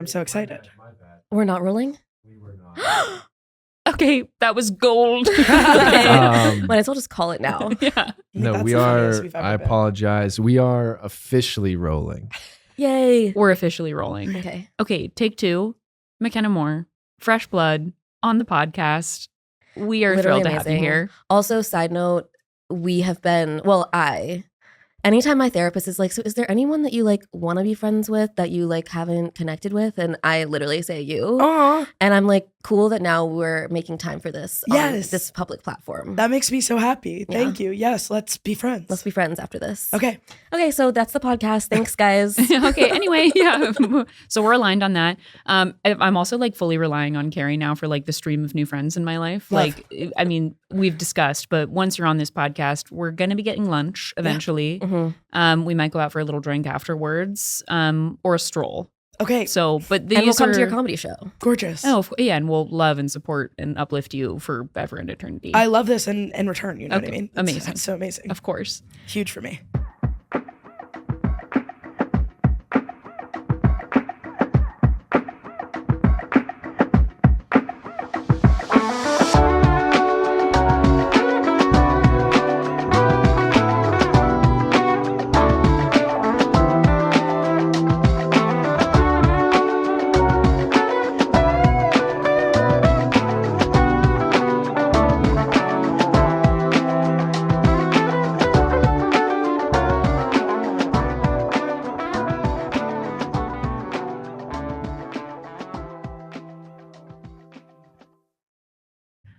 I'm so excited. We're not rolling? We were not. Okay, that was gold. Might as well just call it now. Yeah. No, That's we the funniest are. we've ever I been. apologize. We are officially rolling. Yay. We're officially rolling. Okay. Okay, take 2. McKenna Moore, fresh blood on the podcast. We are Literally thrilled to have you amazing. here. Also, side note, we have been, anytime my therapist is like, so is there anyone that you like want to be friends with that you like haven't connected with? And I literally say you. Aw, And I'm like, cool that now we're making time for this on Yes. this public platform. that makes me so happy. Yeah. Thank you. Yes, let's be friends. Let's be friends after this. Okay. Okay, so that's the podcast. Thanks, guys. Okay, anyway, yeah. So we're aligned on that. I'm also like fully relying on Carrie now for like the stream of new friends in my life. Love. Like, I mean, we've discussed, but once you're on this podcast, we're going to be getting lunch eventually. Mhm. We might go out for a little drink afterwards, or a stroll. Okay. So, but these And we'll come to your are- comedy show. Gorgeous. Oh, yeah, and we'll love and support and uplift you forever and eternity. I love this in return. You know what I Okay, mean? amazing. It's so amazing. Of course. Huge for me.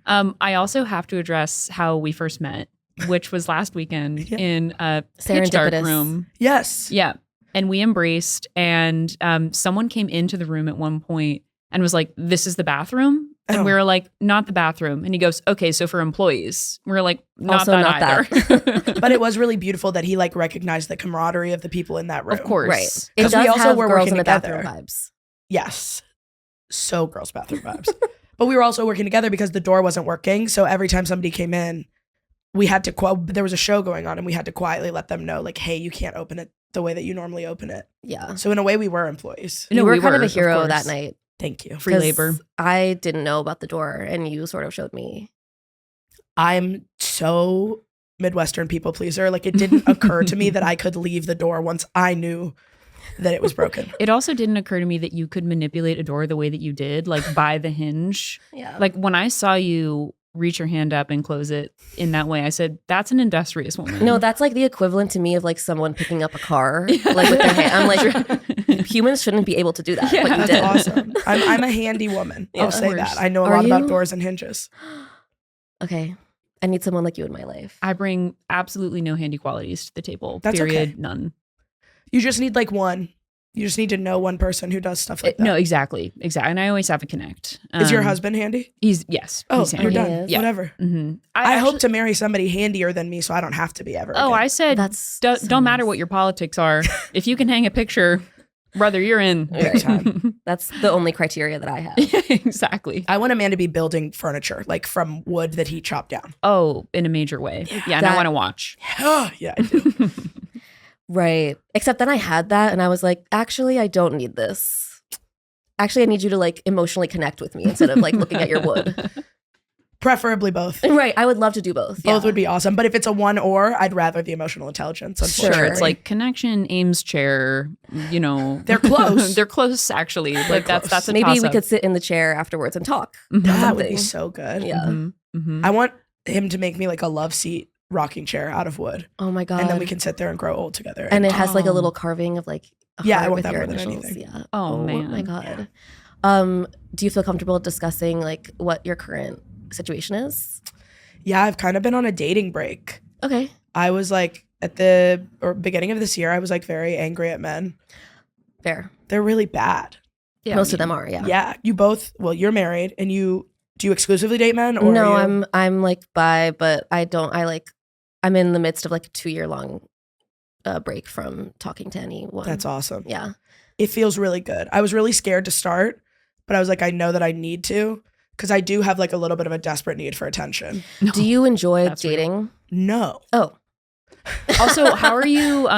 I also have to address how we first met, which was last weekend Yeah. in a pitch dark Serendipitous. room. Yes. Yeah. And we embraced, and someone came into the room at one point and was like, "This is the bathroom?" And Oh. we were like, "Not the bathroom." And he goes, "Okay, so for employees." We were like, "Not Also that not either." But it was really beautiful that he like recognized the camaraderie of the people in that room. Of course. Right. It 'Cause does we also have were girls working in the together. bathroom vibes. Yes. So girls' bathroom vibes. But we were also working together because the door wasn't working. So every time somebody came in, we had to, there was a show going on and we had to quietly let them know, like, hey, you can't open it the way that you normally open it. Yeah. So in a way, we were employees. No, you were we kind of were, a hero course. that night. Thank you. Free 'cause labor. I didn't know about the door and you sort of showed me. I'm so Midwestern people pleaser. Like it didn't occur to me that I could leave the door once I knew that it was broken. It also didn't occur to me that you could manipulate a door the way that you did, like by the hinge. Yeah. Like when I saw you reach your hand up and close it in that way, I said, "That's an industrious woman." No, that's like the equivalent to me of like someone picking up a car, like with their hand. I'm like, humans shouldn't be able to do that, but you Yeah. That's did. awesome. I'm a handy woman. Yeah, I'll of say course. that. I know a Are lot about you? doors and hinges. Okay, I need someone like you in my life. I bring absolutely no handy qualities to the table. That's period. okay. None. You just need like one. You just need to know one person who does stuff like that. No, exactly. And I always have a connect. Is your husband handy? Yes. Oh, he's you're handy. done. He is? Yeah. Whatever. Mm-hmm. I hope to marry somebody handier than me so I don't have to be ever. Oh, again. I said, That's don't so matter nice. what your politics are. If you can hang a picture, brother, you're in. Big time. That's the only criteria that I have. Exactly. I want a man to be building furniture, like from wood that he chopped down. Oh, in a major way. Yeah, and I That- want to watch. Yeah, I do. Right. Except then I had that and I was like, actually, I don't need this. Actually, I need you to like emotionally connect with me instead of like looking at your wood. Preferably both. Right. I would love to do both. Both yeah. would be awesome. But if it's a one or, I'd rather the emotional intelligence. Sure. Unfortunately. It's like connection, Ames chair, you know. They're close. They're close, actually. Like close. that's a Maybe we toss-up. could sit in the chair afterwards and talk. Mhm. that would be something. so good. Yeah. Mhm. Mhm. I want him to make me like a love seat rocking chair out of wood. Oh my God. And then we can sit there and grow old together. And it has like a Oh. little carving of like a Yeah, I heart want with that your more than initials. anything. Yeah. Oh, my man. God. Do you feel comfortable discussing like what your current situation is? Yeah, I've kind of been on a dating break. Okay. I was like at the beginning of this year, I was like very angry at men. Fair. They're really bad. Yeah, Most I of them are, yeah. Yeah, you both. Well, you're married, and do you exclusively date men? Or No, are you- I'm like bi, but I'm in the midst of like a 2-year long break from talking to anyone. That's awesome. Yeah. It feels really good. I was really scared to start, but I was like, I know that I need to because I do have like a little bit of a desperate need for attention. No. Do you enjoy That's real. dating? No, Oh, Also, how are you?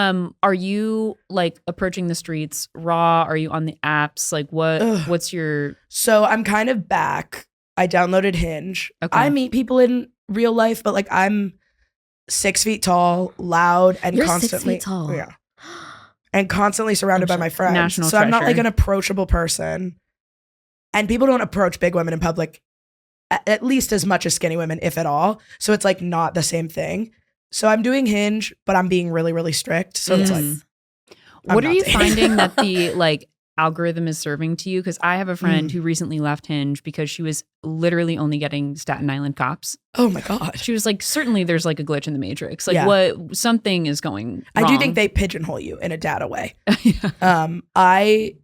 Are you like approaching the streets raw? Are you on the apps? Like Ugh. what's your So I'm kind of back. I downloaded Hinge. Okay. I meet people in real life, but like I'm 6 feet tall, loud, and You're 6 constantly feet tall. Yeah. And constantly surrounded by my friends. National so I'm not like treasure. an approachable person. And people don't approach big women in public at least as much as skinny women, if at all. So it's like not the same thing. So I'm doing Hinge, but I'm being really, really strict. So it's like, I'm what are not you dating. finding that the like algorithm is serving to you? Because I have a friend who recently left Hinge because she was literally only getting Staten Island cops. Oh my God. She was like, certainly there's like a glitch in the matrix. Like Yeah. what something is going I wrong. do think they pigeonhole you in a data way. Yeah. I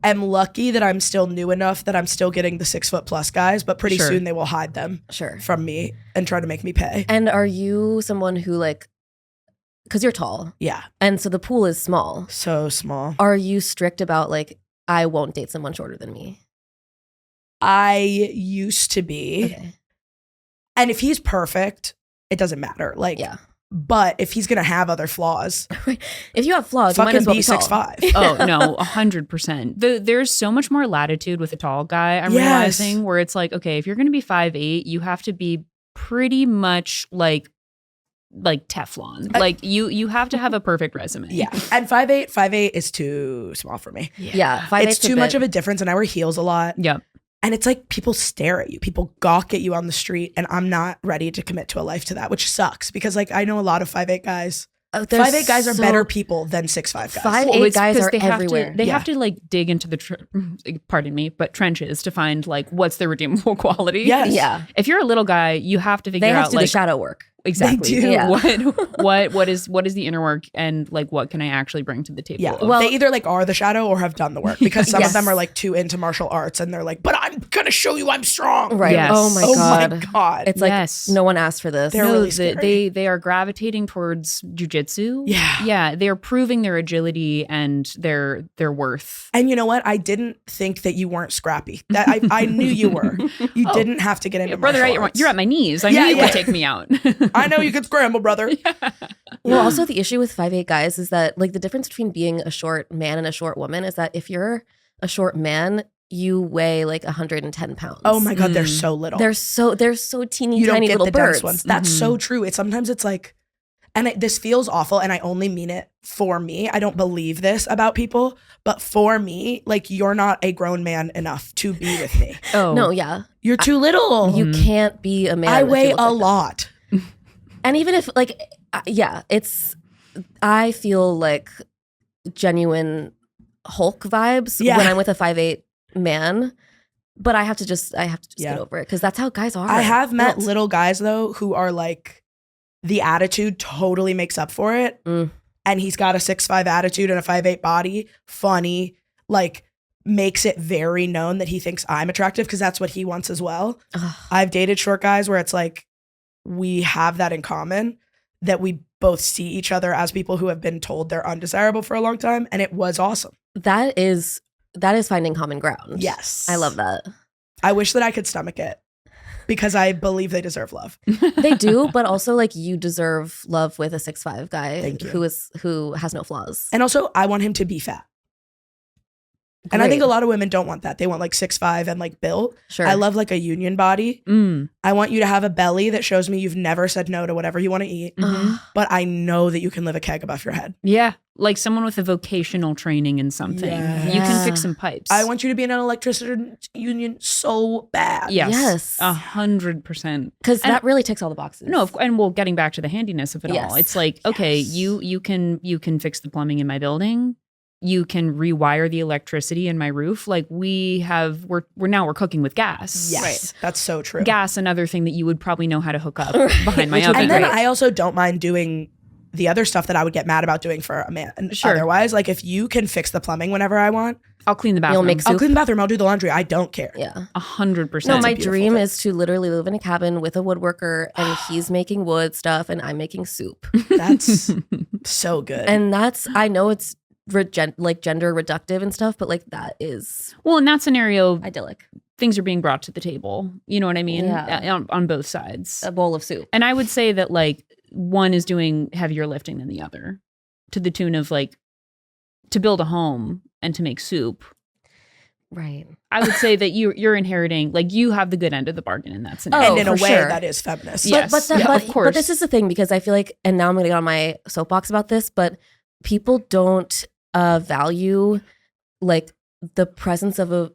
am lucky that I'm still new enough that I'm still getting the 6 foot plus guys, but pretty Sure. soon they will hide them Sure. from me and try to make me pay. And are you someone who like, because you're tall, Yeah. and so the pool is small. So small. Are you strict about like, I won't date someone shorter than me? I used to be. Okay. And if he's perfect, it doesn't matter. Like, Yeah. but if he's going to have other flaws, If you have flaws, you might fucking as well be be tall. 6'5". Oh no, 100%. There's so much more latitude with a tall guy. I'm Yes. realizing where it's like, okay, if you're going to be 5'8", you have to be pretty much like Teflon. Like you have to have a perfect resume. Yeah. And 5'8" is too small for me. Yeah. It's too much of a difference. And I wear heels a lot. Yep. And it's like people stare at you. People gawk at you on the street. And I'm not ready to commit to a life to that, which sucks because like I know a lot of 5'8" guys. 5'8" guys are better people than 6'5" guys. 5'8" Well, it's guys 'cause are they have everywhere. To, they Yeah. have to like dig into the pardon me, but trenches to find like what's the redeemable quality. Yes. Yeah. If you're a little guy, you have to figure They have out to do like the shadow work. exactly do. Yeah. what is the inner work and like what can I actually bring to the table. Yeah. of- Well- they either like are the shadow or have done the work because some Yes. of them are like too into martial arts and they're like, but I'm going to show you I'm strong. Right. Yes. Oh my Oh God. my God. It's like Yes. no one asked for this. They're no, really scary. they are gravitating towards jujitsu. Yeah. Yeah. They are proving their agility and their worth. And you know what? I didn't think that you weren't scrappy. That I knew you were. You Oh. didn't have to get into Brother, martial arts. you're at my knees. I Yeah, knew you yeah. would take me out. I know you could scramble, brother. Well, also the issue with 5'8" guys is that like the difference between being a short man and a short woman is that if you're a short man, you weigh like 110 pounds. Oh my God, they're Mm. so little. They're so teeny you don't tiny get little the birds. dense ones. That's so true. Sometimes it's like, and this feels awful, and I only mean it for me. I don't believe this about people, but for me, like you're not a grown man enough to be with me. Oh No, yeah. You're too little. You can't be a man. I if you weigh look a like that. lot. And even if like, yeah, I feel like genuine Hulk vibes Yeah. when I'm with a 5'8" man, but I have to just Yeah. get over it because that's how guys are. I have met Built. little guys though who are like, the attitude totally makes up for it. Mm. And he's got a 6'5" attitude and a 5'8" body, funny, like makes it very known that he thinks I'm attractive because that's what he wants as well. Ugh. I've dated short guys where it's like we have that in common, that we both see each other as people who have been told they're undesirable for a long time, and it was awesome. That is finding common ground. Yes. I love that. I wish that I could stomach it because I believe they deserve love. They do, but also like you deserve love with a 6'5" guy Thank you. who has no flaws. And also, I want him to be fat. And I think a Great. lot of women don't want that. They want like 6'5" and like built. Sure. I love like a union body. Mm. I want you to have a belly that shows me you've never said no to whatever you want to eat, Ugh. but I know that you can live a keg above your head. Yeah. Like someone with a vocational training in something. Yes. You can Yeah. fix some pipes. I want you to be in an electrician union so bad. Yes. Yes. 100%. Because And- that really ticks all the boxes. No, and well, getting back to the handiness of it all, Yes. it's like, okay, Yes. you can fix the plumbing in my building. You can rewire the electricity in my roof. Like we're cooking with gas. Yes. That's so true. Gas, another thing that you would probably know how to hook up Right. behind my Which would be oven. And then great. I also don't mind doing the other stuff that I would get mad about doing for a man. Sure. Otherwise, like if you can fix the plumbing whenever I want, I'll clean the bathroom. make I'll Soup. clean the bathroom, I'll do the laundry. I don't care. Yeah. 100%. No, my beautiful dream thing. is to literally live in a cabin with a woodworker and he's making wood stuff and I'm making soup. That's so good. And I know it's like gender reductive and stuff, but like that is Well, in that scenario, idyllic. things are being brought to the table. You know what I mean? Yeah. On both sides. A bowl of soup. And I would say that like one is doing heavier lifting than the other, to the tune of like to build a home and to make soup. Right. I would say that you're inheriting, like you have the good end of the bargain in that scenario. And in a for way, sure. that is feminist. Yes. Of course. But this is the thing, because I feel like, and now I'm going to get on my soapbox about this, but people don't value like the presence of a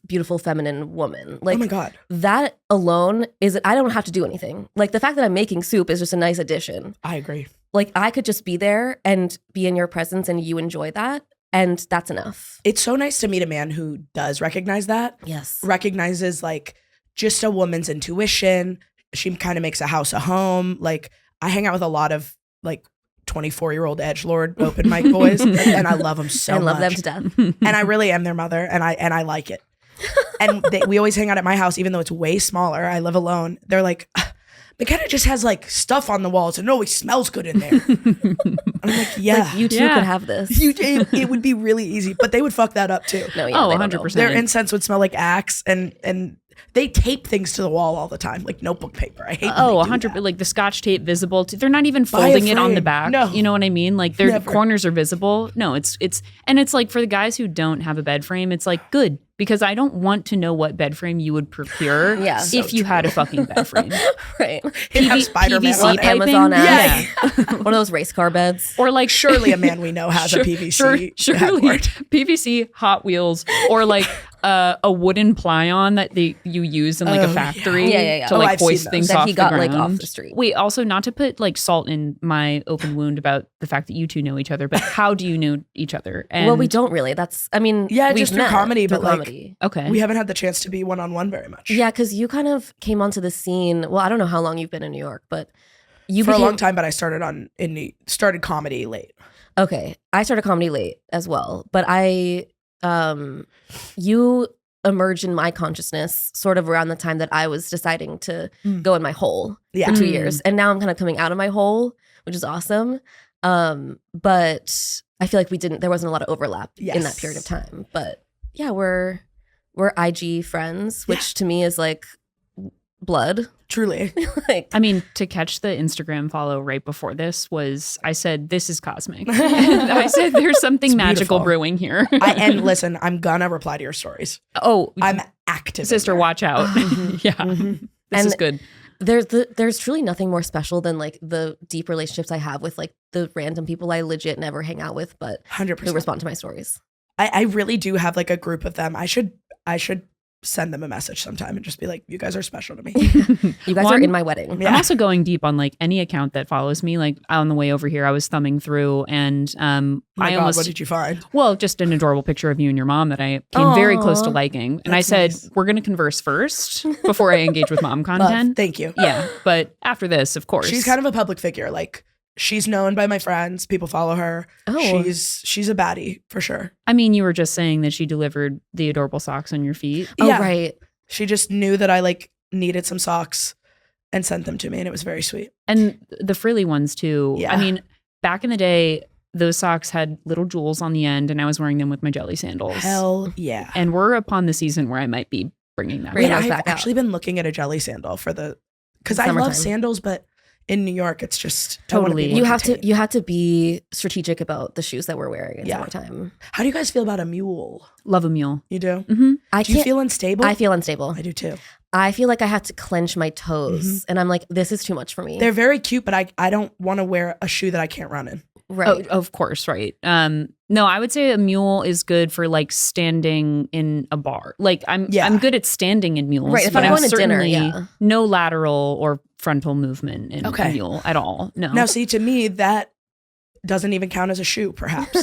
beautiful feminine woman. Like, oh my God. that alone is, I don't have to do anything. Like the fact that I'm making soup is just a nice addition. I agree. Like I could just be there and be in your presence and you enjoy that. And that's enough. It's so nice to meet a man who does recognize that. Yes. Recognizes like just a woman's intuition. She kind of makes a house a home. Like I hang out with a lot of like 24-year-old edgelord open mic boys, and I love them so much. I love them to death. And I really am their mother, and I like it. And we always hang out at my house, even though it's way smaller. I live alone. They're like, McKenna just has like stuff on the walls and it always smells good in there. And I'm like, yeah. Like, you two Yeah. could have this. It would be really easy, but they would fuck that up too. No, yeah, Oh, they don't know. 100%. Their incense would smell like Axe, and they tape things to the wall all the time, like notebook paper. I hate when Oh, they do 100. that. Like the Scotch tape visible. They're not even Buy a folding it on the frame. back. No. You know what I mean? Like their Never. corners are visible. No, it's like for the guys who don't have a bed frame, it's like good, because I don't want to know what bed frame you would procure Yeah. if you had a fucking bed frame. Right. It'd have Spider-Man PVC on it. piping? Amazon ads. Yeah. One of those race car beds. Or like Surely a man we know has a PVC surely headboard. PVC Hot Wheels, or like a wooden plyon that you use in like Oh, a factory yeah. to Oh, like I've seen hoist those. things That off he got the like ground. off the street. Wait, also not to put like salt in my open wound about the fact that you two know each other, but how do you know each other? And Well, we don't really. That's, I mean, Yeah, we've just through met comedy, through but, like, comedy. Okay. We haven't had the chance to be one-on-one very much. Yeah, because you kind of came onto the scene. Well, I don't know how long you've been in New York, but you For a became, long time, but I started comedy late. Okay, I started comedy late as well, but you emerged in my consciousness sort of around the time that I was deciding to go in my hole Yeah. for 2 Mm. years, and now I'm kind of coming out of my hole, which is awesome. But I feel like there wasn't a lot of overlap in that Yes. period of time. But yeah, we're IG friends, which to me is like blood. Truly. Like, I mean, to catch the Instagram follow right before this I said, this is cosmic. I said, there's something It's magical beautiful. brewing here. And listen, I'm gonna reply to your stories. Oh, I'm active. in sister, there. watch out. Yeah. Mhm. This And is good. there's truly nothing more special than like the deep relationships I have with like the random people I legit never hang out with, but 100%. who respond to my stories. I really do have like a group of them. I should send them a message sometime and just be like, you guys are special to me. You guys Well, are I'm- in my wedding. Yeah. I'm also going deep on like any account that follows me. Like on the way over here, I was thumbing through and My I God, almost what did you find? well, just an adorable picture of you and your mom that I came very close to Aw. liking. And I That's said, nice. we're going to converse first before I engage with mom Love. content. Thank you. Yeah. But after this, of course. She's kind of a public figure. Like she's known by my friends. People follow her. Oh. She's a baddie for sure. I mean, you were just saying that she delivered the adorable socks on your feet. Oh, Yeah. right. She just knew that I like needed some socks and sent them to me, and it was very sweet. And the frilly ones too. Yeah. I mean, back in the day, those socks had little jewels on the end and I was wearing them with my jelly sandals. Hell yeah. And we're upon the season where I might be bringing that Bring Wait, those I've back out. actually been looking at a jelly sandal for because I Summertime. love sandals, but in New York, it's just Totally. You have to be strategic about the shoes that we're wearing in Yeah. summertime. How do you guys feel about a mule? Love a mule. You do? Mm-hmm. I Do you can't. feel unstable? I feel unstable. I do too. I feel like I have to clench my toes, and I'm like, this is too much for me. They're very cute, but I don't want to wear a shoe that I can't run in. right. Oh, of course, right. No, I would say a mule is good for like standing in a bar. Like I'm good at standing in mules. Right, if but I'm going to certainly dinner, yeah. no lateral or frontal movement in Okay. a mule at all. No. Now, see, to me, that doesn't even count as a shoe, perhaps.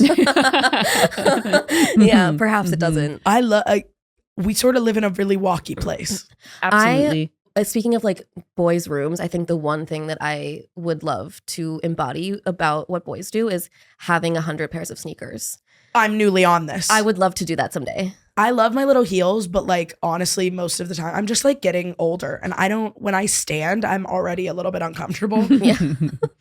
Yeah, perhaps it Mhm. doesn't. We sort of live in a really walky place. Absolutely. Speaking of like boys' rooms, I think the one thing that I would love to embody about what boys do is having 100 pairs of sneakers. I'm newly on this. I would love to do that someday. I love my little heels, but like honestly, most of the time I'm just like getting older and when I stand, I'm already a little bit uncomfortable. Yeah.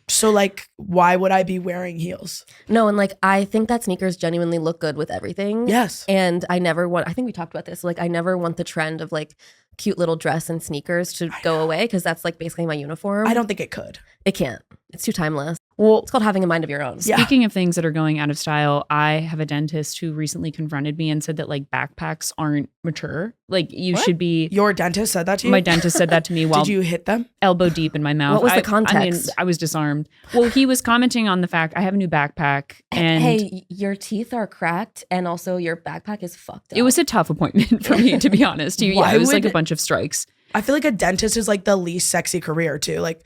So like, why would I be wearing heels? No, and like I think that sneakers genuinely look good with everything. Yes. And I think we talked about this. Like I never want the trend of like cute little dress and sneakers to go away because that's like basically my uniform. I don't think it could. It can't. It's too timeless. Well, It's called having a mind of your own. Yeah. speaking of things that are going out of style, I have a dentist who recently confronted me and said that like backpacks aren't mature. Like you What? should be. Your dentist said that to you? My dentist said that to me while Did you hit them? elbow deep in my mouth. What was the I context? I was disarmed. Well, he was commenting on the fact I have a new backpack and Hey, your teeth are cracked and also your backpack is fucked up. it was a tough appointment for me, to be honest. Yeah, Why it was like a would- bunch of strikes. I feel like a dentist is like the least sexy career too. Like,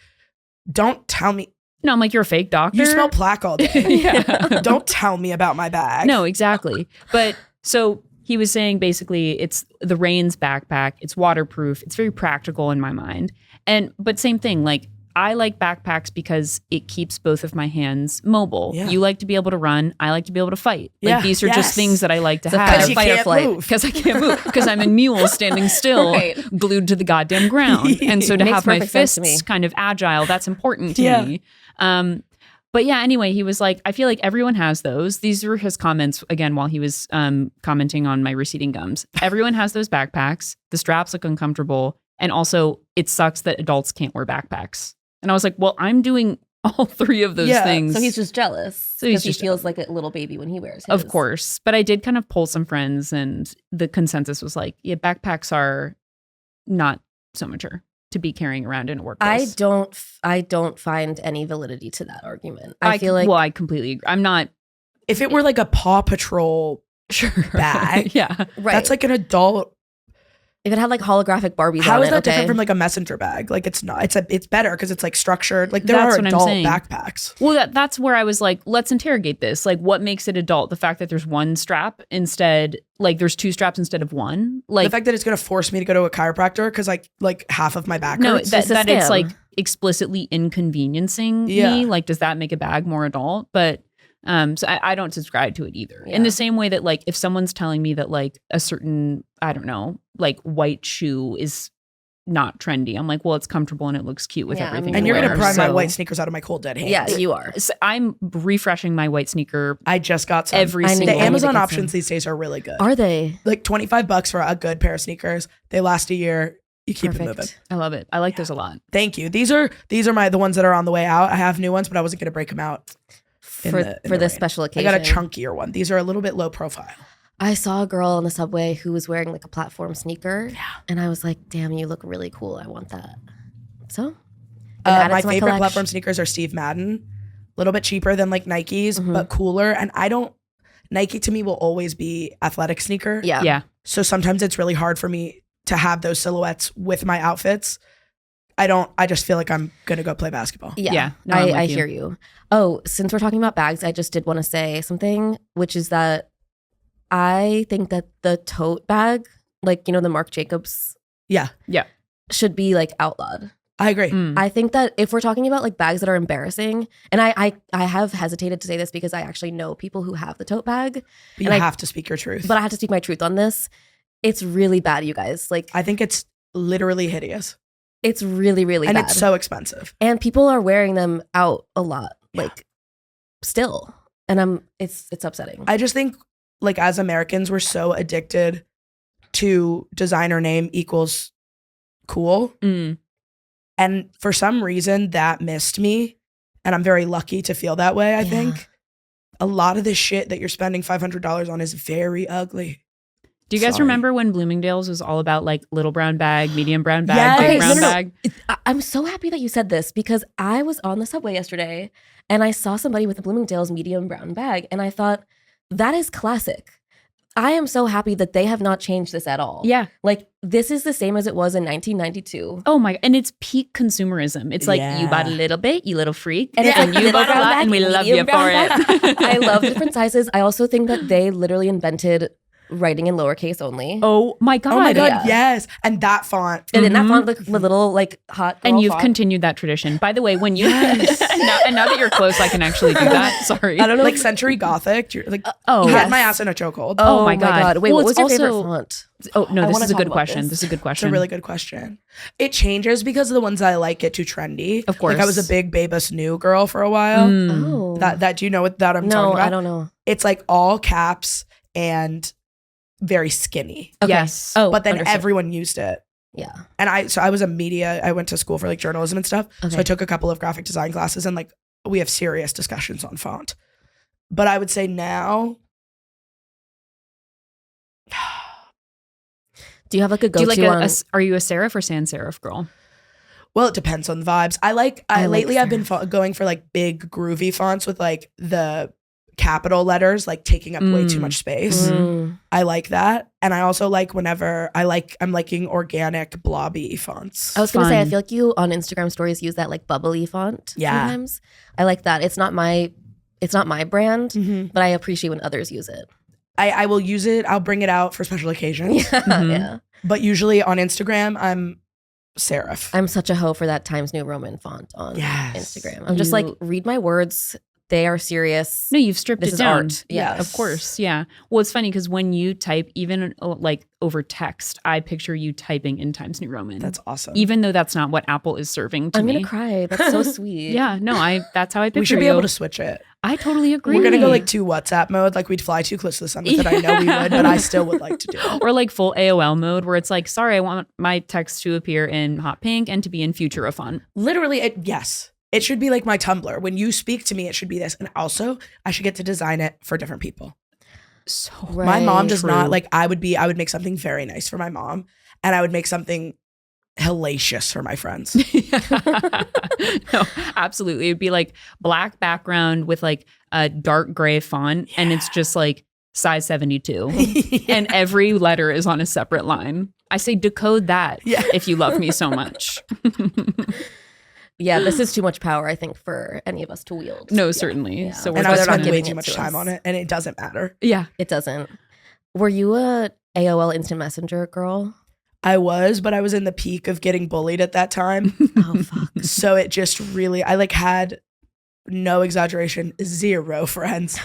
don't tell me. No, I'm like, you're a fake doctor. You smell plaque all day. Yeah. Don't tell me about my bag. No, exactly. But so he was saying basically it's the Rain's backpack. It's waterproof. It's very practical in my mind. But same thing, like I like backpacks because it keeps both of my hands mobile. Yeah. You like to be able to run. I like to be able to fight. Yeah. Like these are Yes. just things that I like to It's a have. Because you Fight or can't flight. move. Because I can't move. Because I'm a mule standing still, Right. glued to the goddamn ground. And so to Makes have my perfect sense to fists me. kind of agile, that's important to Yeah. me. But yeah, anyway, he was like, I feel like everyone has those. These were his comments again while he was commenting on my receding gums. Everyone has those backpacks. The straps look uncomfortable. And also, it sucks that adults can't wear backpacks. And I was like, well, I'm doing all three of those Yeah. things. So he's just jealous. So he's Because he just feels like a little baby when he wears his. Of course. But I did kind of poll some friends, and the consensus was like, yeah, backpacks are not so mature to be carrying around in a workplace. I don't find any validity to that argument. I feel like well, I completely agree. I'm not If it were like a Paw Patrol, sure. Bag? Yeah. right. that's like an adult. if it had like holographic Barbies How on is it, that okay? different from like a messenger bag? Like it's not. It's better because it's like structured. Like there That's are what I'm adult saying. backpacks. Well, that's where I was like, let's interrogate this. Like, what makes it adult? The fact that there's one strap instead, like there's two straps instead of one. Like, The fact that it's gonna force me to go to a chiropractor because like half of my back no, hurts. that It's a it's scam. like explicitly inconveniencing Yeah. me. Like, does that make a bag more adult? But so I don't subscribe to it either. In Yeah. the same way that like if someone's telling me that like a certain, I don't know, like white shoe is not trendy, I'm like, well, it's comfortable and it looks cute with Yeah, everything. and I you're gonna wear. pry my So- white sneakers out of my cold dead hands. yeah, you are. So I'm refreshing my white sneaker I just got some. every I need- single the I need to Amazon get options some. these days are really good. Are they? Like $25 for a good pair of sneakers. They last a year. You keep it moving. Perfect. I love it. I like those a lot. Thank you. These are the ones that are on the way out. I have new ones, but I wasn't gonna break them out in For the this rain. special I occasion. got a chunkier one. These are a little bit low profile. I saw a girl on the subway who was wearing like a platform sneaker. Yeah. And I was like, damn, you look really cool. I want that. So My favorite platform sneakers are Steve Madden. A little bit cheaper than like Nikes, Mhm. but cooler. And Nike to me will always be athletic sneaker. Yeah. Yeah. So sometimes it's really hard for me to have those silhouettes with my outfits. I just feel like I'm gonna go play basketball. Yeah. Yeah. No, I'm with I you. hear you. Oh, since we're talking about bags, I just did want to say something, which is that I think that the tote bag, like, the Marc Jacobs, Yeah, should be like outlawed. I agree. Mm. I think that if we're talking about like bags that are embarrassing, and I have hesitated to say this because I actually know people who have the tote bag, But you And I- have to speak your truth. but I have to speak my truth on this. It's really bad, you guys. Like, I think it's literally hideous. it's really, really And bad. it's so expensive. And people are wearing them out a lot, like still. And it's upsetting. I just think like as Americans, we're so addicted to designer name equals cool. Mm. And for some reason that missed me. And I'm very lucky to feel that way, I Yeah. think. A lot of this shit that you're spending $500 on is very ugly. Do you guys Sorry. remember when Bloomingdale's was all about like little brown bag, medium brown bag, Yes. big Okay, brown no. bag? I'm so happy that you said this because I was on the subway yesterday and I saw somebody with a Bloomingdale's medium brown bag and I thought, that is classic. I am so happy that they have not changed this at all. Yeah. Like, this is the same as it was in 1992. Oh my, and it's peak consumerism. It's like you bought a Yeah. little bit, you little freak, And it's and like you little bought a brown lot, bag, and we love medium you for brown bag. it. I love different sizes. I also think that they literally invented writing in lowercase only. Oh my God. Oh my God, yeah. yes. And that font. And then that font, the little like hot girl And you've font. continued that tradition. By the way, when you Yes. now that you're close, I can actually do that. Sorry. I don't know. Like Century Gothic. You're like, Oh, you yes. had my ass in a chokehold. Oh my God. Wait, Well, what was it's your favorite also- font? Oh no, I this wanna is a talk good about question. this. This is a good It's question. a really good question. It changes because of the ones I like get too trendy. Of course. Like I was a big Babus New girl for a while. Mm. Oh. That do you know what that I'm talking no, about? I don't know. It's like all caps and very skinny. Okay. Yes. Oh, But then understood. everyone used it. Yeah. And I was a media, I went to school for like journalism and stuff. Okay. So I took a couple of graphic design classes and like we have serious discussions on font. But I would say now, Do you have like a Do you go-to like on? are you a serif or sans serif girl? well, it depends on the vibes. I like lately I've been serif. going for like big groovy fonts with like the capital letters like taking up way too much space. Mm. I like that. And I also like whenever I'm liking organic blobby fonts. I was gonna say, I Fun. feel like you on Instagram stories use that like bubbly font. Yeah. Sometimes I like that. It's not my brand, Mhm. but I appreciate when others use it. I will use it. I'll bring it out for special occasions. Yeah. Mhm. Yeah. But usually on Instagram, I'm serif. I'm such a hoe for that Times New Roman font on Yes. Instagram. I'm just like, You- read my words. They are serious. No, you've stripped This it is down. art. Yes. Of course. Yeah. Well, it's funny because when you type, even like over text, I picture you typing in Times New Roman. That's awesome. even though that's not what Apple is serving to I'm me. gonna cry. That's so sweet. Yeah. No, that's how I picture we should be you. able to switch it. I totally agree. We're gonna go like to WhatsApp mode. Like we'd fly too close to the sun with it. I know we would, but I still would like to do it. or like full AOL mode where it's like, sorry, I want my text to appear in hot pink and to be in Futura font. Literally, yes. It should be like my Tumblr. When you speak to me, it should be this. And also, I should get to design it for different people. So Right. My mom does not True. like. I would make something very nice for my mom, and I would make something hellacious for my friends. No, absolutely. It'd be like black background with like a dark gray font, and it's just like size 72. And every letter is on a separate line. I say decode that Yeah. if you love me so much. Yeah, this is too much power, I think, for any of us to wield. No, certainly. Yeah. So And we're and I why would they're not spend way giving too it much to time us. on it, and it doesn't matter. yeah. It doesn't. Were you a AOL Instant Messenger girl? I was, but I was in the peak of getting bullied at that time. Oh, fuck. So it just really, I like had no exaggeration, 0 friends.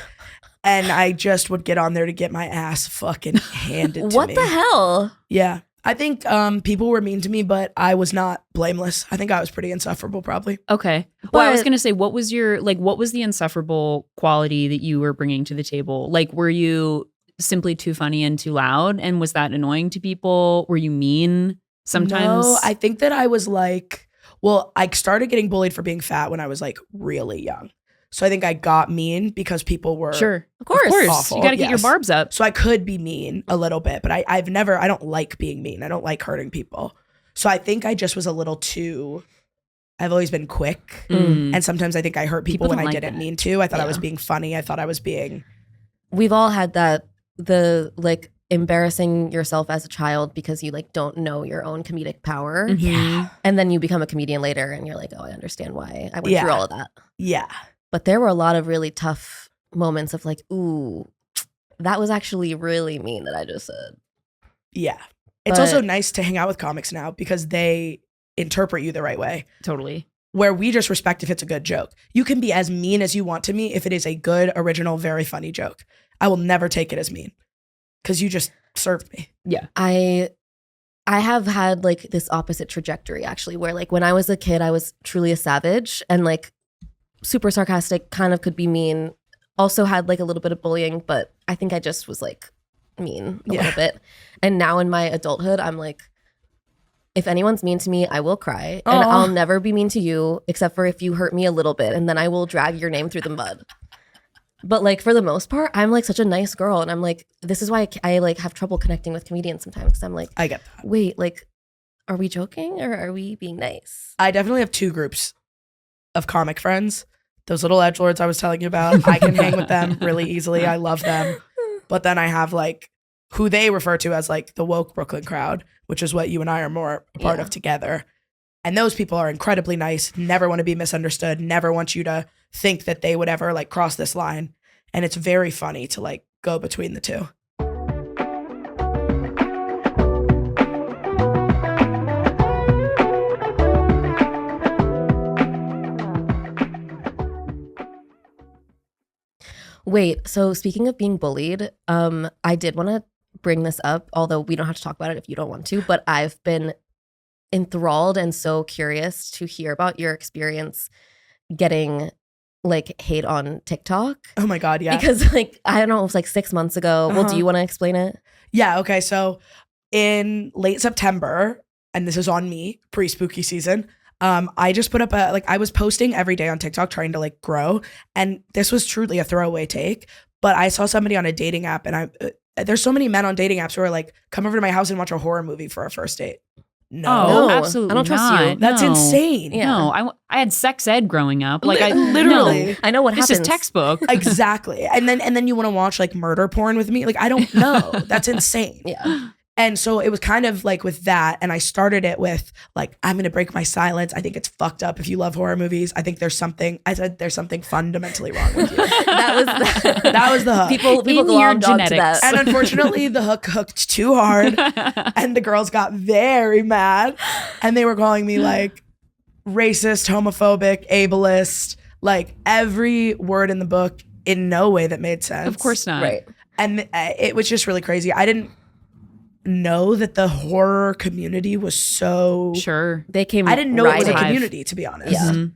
And I just would get on there to get my ass fucking handed to What me. the hell? Yeah. I think people were mean to me, but I was not blameless. I think I was pretty insufferable probably. Okay. Well, I was But- going to say, what was the insufferable quality that you were bringing to the table? Like, were you simply too funny and too loud? And was that annoying to people? Were you mean sometimes? No, I think that I was like, well, I started getting bullied for being fat when I was like really young. So I think I got mean because people were Sure. Of course. Awful. You got to get your Yes. barbs up. So I could be mean a little bit, but I don't like being mean. I don't like hurting people. So I think I just was a little too, I've always been quick. Mm. And sometimes I think I hurt people, People when don't I like didn't that. mean to. I thought I was Yeah. being funny. I thought I was being, We've all had that, the like embarrassing yourself as a child because you like don't know your own comedic power. Mhm. yeah, And then you become a comedian later and you're like, oh, I understand why I went Yeah. through all of that. yeah. But there were a lot of really tough moments of like, ooh, that was actually really mean that I just said. Yeah. It's But- also nice to hang out with comics now because they interpret you the right way. Totally. Where we just respect if it's a good joke. You can be as mean as you want to me if it is a good, original, very funny joke. I will never take it as mean because you just served me. I have had like this opposite trajectory actually, where like when I was a kid, I was truly a savage and like super sarcastic, kind of could be mean. Also had like a little bit of bullying, but I think I just was like mean a Yeah. little bit. And now in my adulthood, I'm like, if anyone's mean to me, I will cry. And Aw. I'll never be mean to you, except for if you hurt me a little bit. And then I will drag your name through the mud. But like for the most part, I'm like such a nice girl. And I'm like, this is why I like have trouble connecting with comedians sometimes. Because I'm like, I get that. wait, like, are we joking or are we being nice? I definitely have 2 groups of comic friends. Those little edgelords I was telling you about. I can hang with them really easily. I love them. But then I have like who they refer to as like the woke Brooklyn crowd, which is what you and I are more a part Yeah. of together. And those people are incredibly nice, never want to be misunderstood, never want you to think that they would ever like cross this line. And it's very funny to like go between the two. Wait, so speaking of being bullied, I did want to bring this up, although we don't have to talk about it if you don't want to, but I've been enthralled and so curious to hear about your experience getting like hate on TikTok. Oh my God, yeah. Because like, I don't know, it was like 6 months ago. Well, do you want to explain it? Yeah, okay. So in late September, and this is on me, pre-spooky season, I just put up I was posting every day on TikTok trying to like grow. And this was truly a throwaway take, but I saw somebody on a dating app, and there's so many men on dating apps who are like, come over to my house and watch a horror movie for our first date. No, absolutely I don't trust not. you. That's No. insane. Yeah. No, I had sex ed growing up. Like I Literally. no. I know what This happens. is textbook. Exactly. And then you want to watch like murder porn with me? Like, I don't know. That's insane. Yeah. And so it was kind of like with that. And I started it with like, I'm going to break my silence. I think it's fucked up if you love horror movies. I think there's something fundamentally wrong with you. That was the hook. People In your glommed onto genetics. that. And unfortunately, the hook hooked too hard. And the girls got very mad. And they were calling me like racist, homophobic, ableist, like every word in the book in no way that made sense. Of course not. Right. And it was just really crazy. I didn't know that the horror community was so Sure. They came I didn't know it was a riding. community, to be honest. Yeah. Mhm.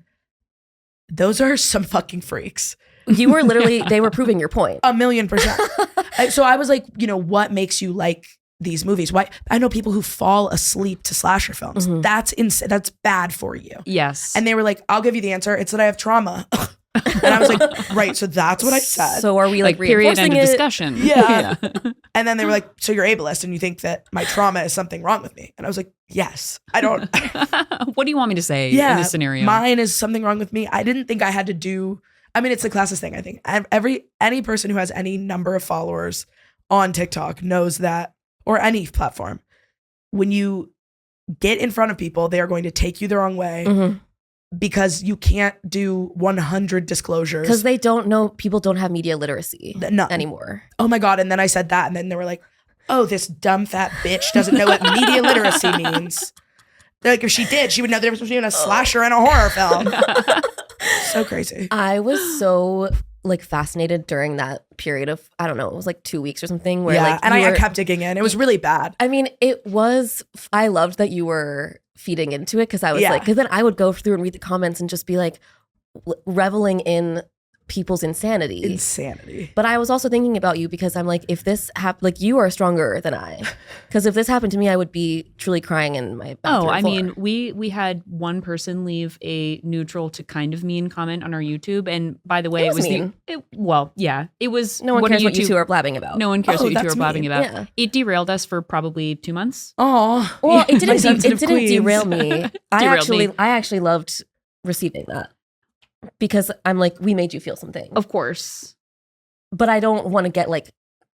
Those are some fucking freaks. You were literally, they were proving your point. 1,000,000%. So I was like, what makes you like these movies? Why? I know people who fall asleep to slasher films. Mhm. That's bad for you. Yes. And they were like, I'll give you the answer. It's that I have trauma. And I was like, right, so that's what I said. So are we like period, reinforcing end of it? discussion. Yeah. And then they were like, so you're ableist and you think that my trauma is something wrong with me. And I was like, yes, I don't. What do you want me to say Yeah, in this scenario? mine is something wrong with me. I didn't think I had to do, I mean, it's the classist thing, I think. Any person who has any number of followers on TikTok knows that, or any platform, when you get in front of people, they are going to take you the wrong way. Mhm. Because you can't do 100 disclosures. Because they don't know, people don't have media literacy None. anymore. Oh my God. And then I said that. And then they were like, oh, this dumb fat bitch doesn't know what media literacy means. They're like, if she did, she would know the difference between a slasher and a horror film. So crazy. I was so like fascinated during that period of, I don't know, it was like 2 weeks or something where Yeah. like And you I were- kept digging in. It was really bad. I mean, I loved that you were feeding into it because I was Yeah. like, because then I would go through and read the comments and just be like reveling in people's insanity. Insanity. But I was also thinking about you because I'm like, if this happened, like you are stronger than I. Because if this happened to me, I would be truly crying in my bathroom Oh, I floor. mean, we had one person leave a neutral to kind of mean comment on our YouTube, and by the way, It was it mean. it was. no one cares what you YouTube- two are blabbing about. No one cares Oh, what you two that's are blabbing mean. about. Yeah. It derailed us for probably 2 months. Oh. Well, it didn't queens. derail me. Derailed me. I actually loved receiving that because I'm like, we made you feel something. Of course. But I don't want to get like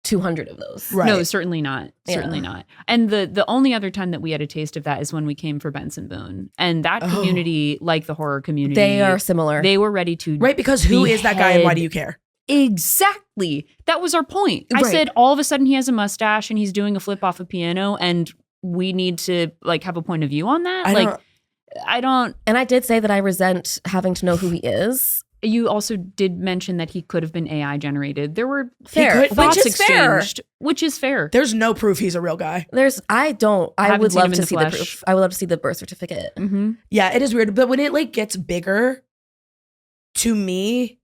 200 of those. Right. No, certainly not. Yeah. Certainly not. And the only other time that we had a taste of that is when we came for Benson Boone. And that Oh. community, like the horror community, They are similar. they were ready to Right. Because who is that guy and why behead- do you care? Exactly. That was our point. I Right. said all of a sudden he has a mustache and he's doing a flip off a piano and we need to like have a point of view on that. I don't. And I did say that I resent having to know who he is. You also did mention that he could have been AI generated. There were Fair. thoughts Which is fair. exchanged, which is fair. There's no proof he's a real guy. I haven't would seen him love in to the see the flesh. proof. I would love to see the birth certificate. Mm-hmm. Yeah, it is weird. But when it like gets bigger, to me,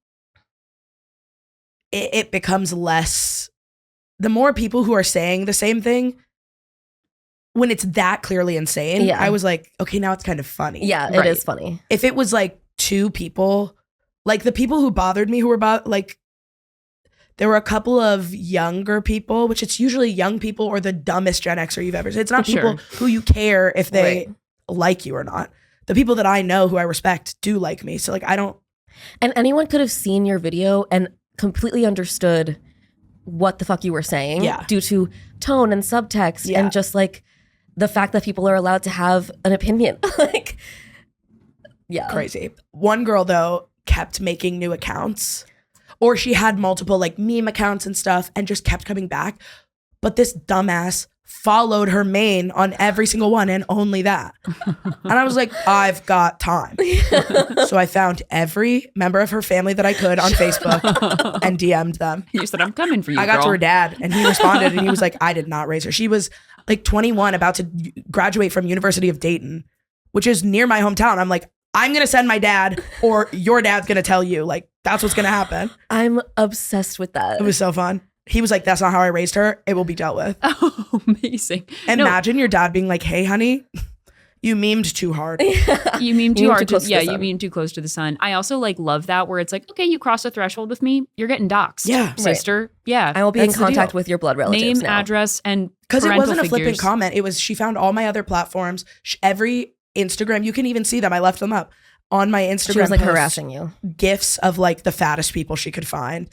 it becomes less. The more people who are saying the same thing, when it's that clearly insane, Yeah. I was like, okay, now it's kind of funny. Yeah, Right. it is funny. If it was like two people, like the people who bothered me who were like, there were a couple of younger people, which it's usually young people or the dumbest Gen Xer you've ever seen. It's not Sure. people who you care if they Right. like you or not. The people that I know who I respect do like me. So like, I don't, And anyone could have seen your video and completely understood what the fuck you were saying Yeah. due to tone and subtext Yeah. and just like the fact that people are allowed to have an opinion. Like, yeah. crazy. One girl though kept making new accounts, or she had multiple like meme accounts and stuff and just kept coming back. But this dumbass followed her main on every single one and only that. And I was like, I've got time. So I found every member of her family that I could on Facebook and DM'd them. You said, I'm coming for you, I got girl. to her dad and he responded and he was like, I did not raise her. She was like 21, about to graduate from University of Dayton, which is near my hometown. I'm like, I'm going to send my dad or your dad's going to tell you. Like, that's what's going to happen. I'm obsessed with that. It was so fun. He was like, that's not how I raised her. It will be dealt with. Oh, amazing. Imagine your dad being like, hey, honey, you memed too hard. You mean too You hard. too close to the Yeah, you sun. mean too close to the sun. I also like love that where it's like, okay, you crossed a threshold with me. You're getting doxxed. Yeah. Sister. Yeah. I will be That's in the contact deal. with your blood relatives Name, now. address, and Because it parental wasn't a flippant figures. comment. It was, she found all my other platforms. Every Instagram, you can even see them. I left them up on my Instagram. She was like posts, harassing you. GIFs of like the fattest people she could find.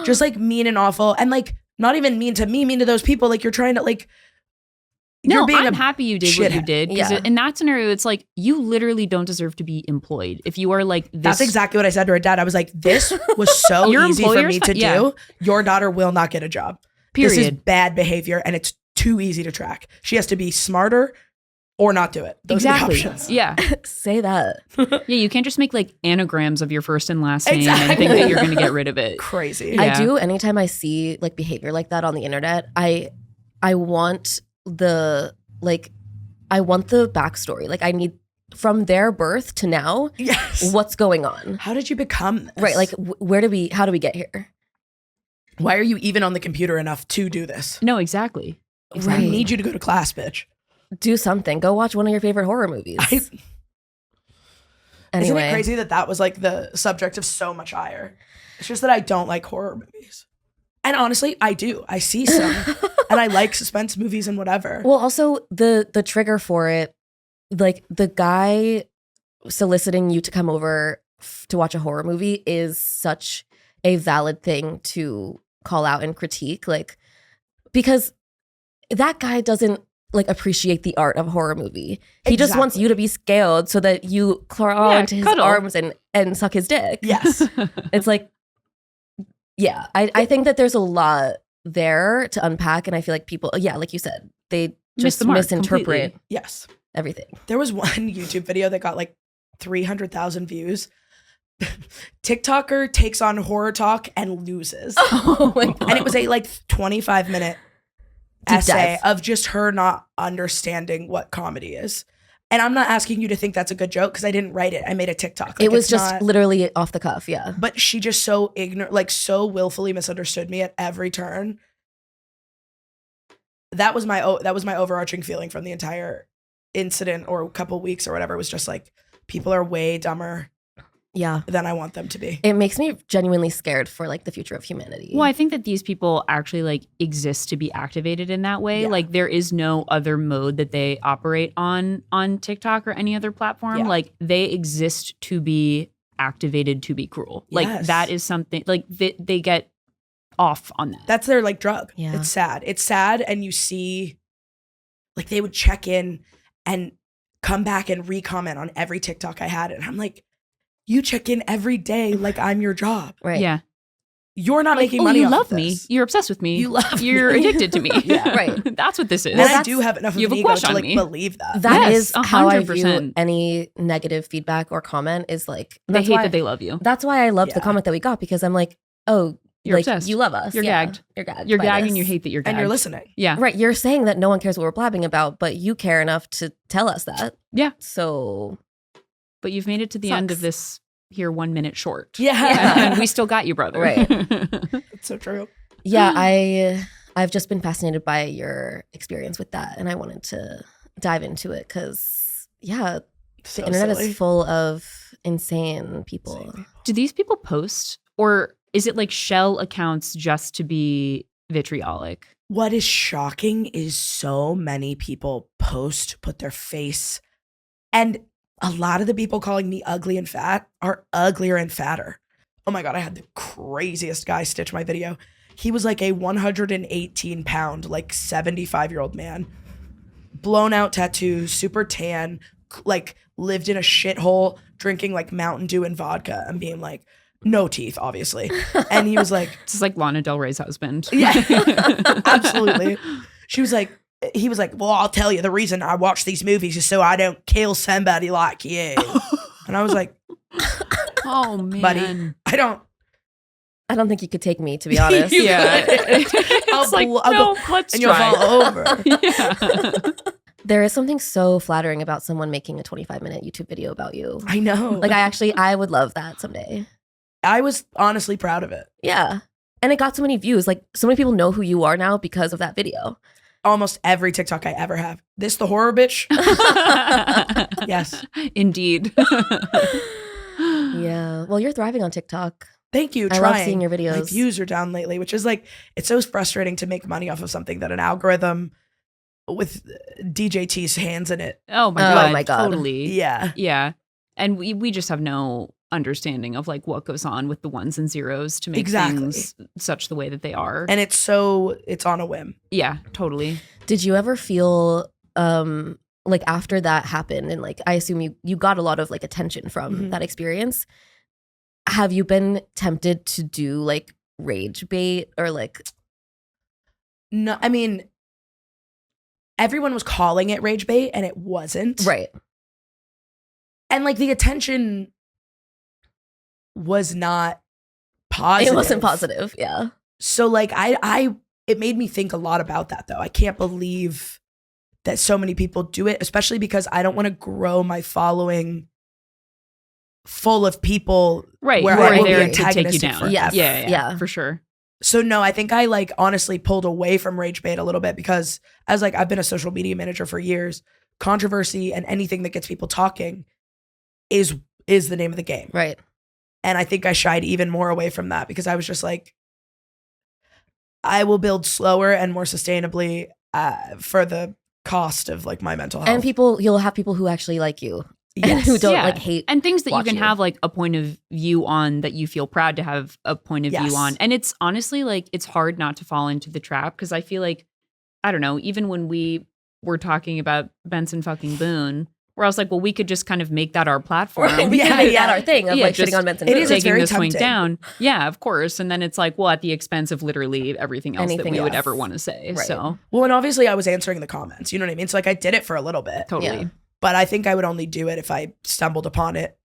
Just like mean and awful. And like, not even mean to me, mean to those people. Like you're trying to like, No, you're being I'm a happy you did what you shithead. did. Because Yeah. in that scenario, it's like you literally don't deserve to be employed. If you are like this. That's exactly what I said to her dad. I was like, this was so Your easy for employer's me to fi- yeah. do. Your daughter will not get a job. This is Period. bad behavior and it's too easy to track. She has to be smarter or not do it. Those Exactly. are the options. Yeah. Say that. Yeah. You can't just make like anagrams of your first and last name and Exactly. think that you're going to get rid of it. Crazy. Yeah. I do. Anytime I see like behavior like that on the internet, I want the backstory. Like I need from their birth to now, Yes. what's going on? How did you become this? Right. Like how do we get here? why are you even on the computer enough to do this? No, exactly. I need you to go to class, bitch. Do something. Go watch one of your favorite horror movies. Isn't Anyway, it crazy that that was like the subject of so much ire? It's just that I don't like horror movies. And honestly, I do. I see some. And I like suspense movies and whatever. well, also the trigger for it, like the guy soliciting you to come over to watch a horror movie is such a valid thing to call out and critique, like because that guy doesn't like appreciate the art of a horror movie. He just wants Exactly. you to be scaled so that you crawl Yeah, into his cuddle. arms and suck his dick. Yes. It's like, yeah, I think that there's a lot there to unpack. And I feel like people, yeah, like you said, they Miss just the mark misinterpret completely. Yes. everything. There was one YouTube video that got like 300,000 views. TikToker takes on horror talk and loses. Oh my God. And it was a like 25-minute Deep essay dive. of just her not understanding what comedy is. And I'm not asking you to think that's a good joke because I didn't write it. I made a TikTok. Like, It was it's just not- literally off the cuff. Yeah. but she just so ignorant, like so willfully misunderstood me at every turn. That was my overarching feeling from the entire incident or couple weeks or whatever. It was just like people are way dumber Yeah. than I want them to be. It makes me genuinely scared for like the future of humanity. Well, I think that these people actually like exist to be activated in that way. Yeah. Like there is no other mode that they operate on TikTok or any other platform. Yeah. Like they exist to be activated to be cruel. Like Yes. that is something like they get off on that. That's their like drug. Yeah. It's sad. It's sad. And you see, like they would check in and come back and re-comment on every TikTok I had. And I'm like, you check in every day like I'm your job. right. Yeah. You're not Like, making oh, money you off love of me. this. You're obsessed with me. You love You're me. addicted to me. Yeah. Right. That's what this is. And Well, I that's- do have enough of you an have a ego crush to on like me. believe that. That Yes, is how I 100%. view any negative feedback or comment is like, They that's hate why, that they love you. that's why I loved the Yeah. comment that we got because I'm like, oh, You're like obsessed. you love us. You're Yeah. gagged. You're gagged. You're by gagging. this. You hate that you're gagged. And you're listening. Yeah. Right. You're saying that no one cares what we're blabbing about, but you care enough to tell us that. Yeah. So But you've made it to the end of Sucks. this here 1 minute short. Yeah. And we still got you, brother. Right. It's so true. yeah, I've just been fascinated by your experience with that, and I wanted to dive into it because yeah, So the internet silly. is full of insane people. Do these people post or is it like shell accounts just to be vitriolic? What is shocking is so many people put their face, and a lot of the people calling me ugly and fat are uglier and fatter. Oh my God, I had the craziest guy stitch my video. He was like a 118 pound, like 75-year-old man, blown out tattoos, super tan, like lived in a shithole, drinking like Mountain Dew and vodka and being like, no teeth, obviously. And he was like, This is like Lana Del Rey's husband. yeah, absolutely. She was like, he was like, well, I'll tell you the reason I watch these movies is so I don't kill somebody like you. And I was like, Oh man, buddy, I don't think you could take me, to be honest. Yeah. I'll like, I'll no, go, let's and you'll try. fall over. Yeah. There is something so flattering about someone making a 25-minute YouTube video about you. I know. Like, I would love that someday. I was honestly proud of it. Yeah. And it got so many views. Like, so many people know who you are now because of that video. Almost every TikTok I ever have. This the horror bitch? Yes. Indeed. Yeah. Well, you're thriving on TikTok. Thank you. I Trying. love seeing your My videos. views are down lately, which is like, it's so frustrating to make money off of something that an algorithm with DJT's hands in it. Oh my Oh god. my God. Totally. Yeah. Yeah. And we just have no understanding of like what goes on with the ones and zeros to make Exactly. things such the way that they are. And it's on a whim. Yeah, totally. Did you ever feel like after that happened, and like I assume you got a lot of like attention from Mhm. that experience, have you been tempted to do like rage bait or like No, I mean, everyone was calling it rage bait and it wasn't. right? And like the attention was not positive. It wasn't positive. Yeah. So like it made me think a lot about that though. I can't believe that so many people do it, especially because I don't want to grow my following full of people. Right. Where Who I are will be there to take you antagonistic down. forever. Yes. Yeah, Yeah. for sure. So no, I think I like honestly pulled away from rage bait a little bit because as like I've been a social media manager for years, controversy and anything that gets people talking is the name of the game. Right. And I think I shied even more away from that because I was just like, I will build slower and more sustainably for the cost of like my mental health. And you'll have people who actually like you and Yes. who don't Yeah. like hate. And things that you watch can you. have like a point of view on that you feel proud to have a point of Yes. view on. And it's honestly like it's hard not to fall into the trap because I feel like, I don't know, even when we were talking about Benson fucking Boone, where I was like, well, we could just kind of make that our platform. Right. We Yeah, can make yeah. that our thing of Yeah, like just- shitting on Benson. It is, Boone. it's Taking very the swing tempting. down. Yeah, of course. And then it's like, well, at the expense of literally everything else Anything that we would else. ever want to say. Right. So Well, and obviously I was answering the comments, you know what I mean? So like I did it for a little bit, totally. Yeah. but I think I would only do it if I stumbled upon it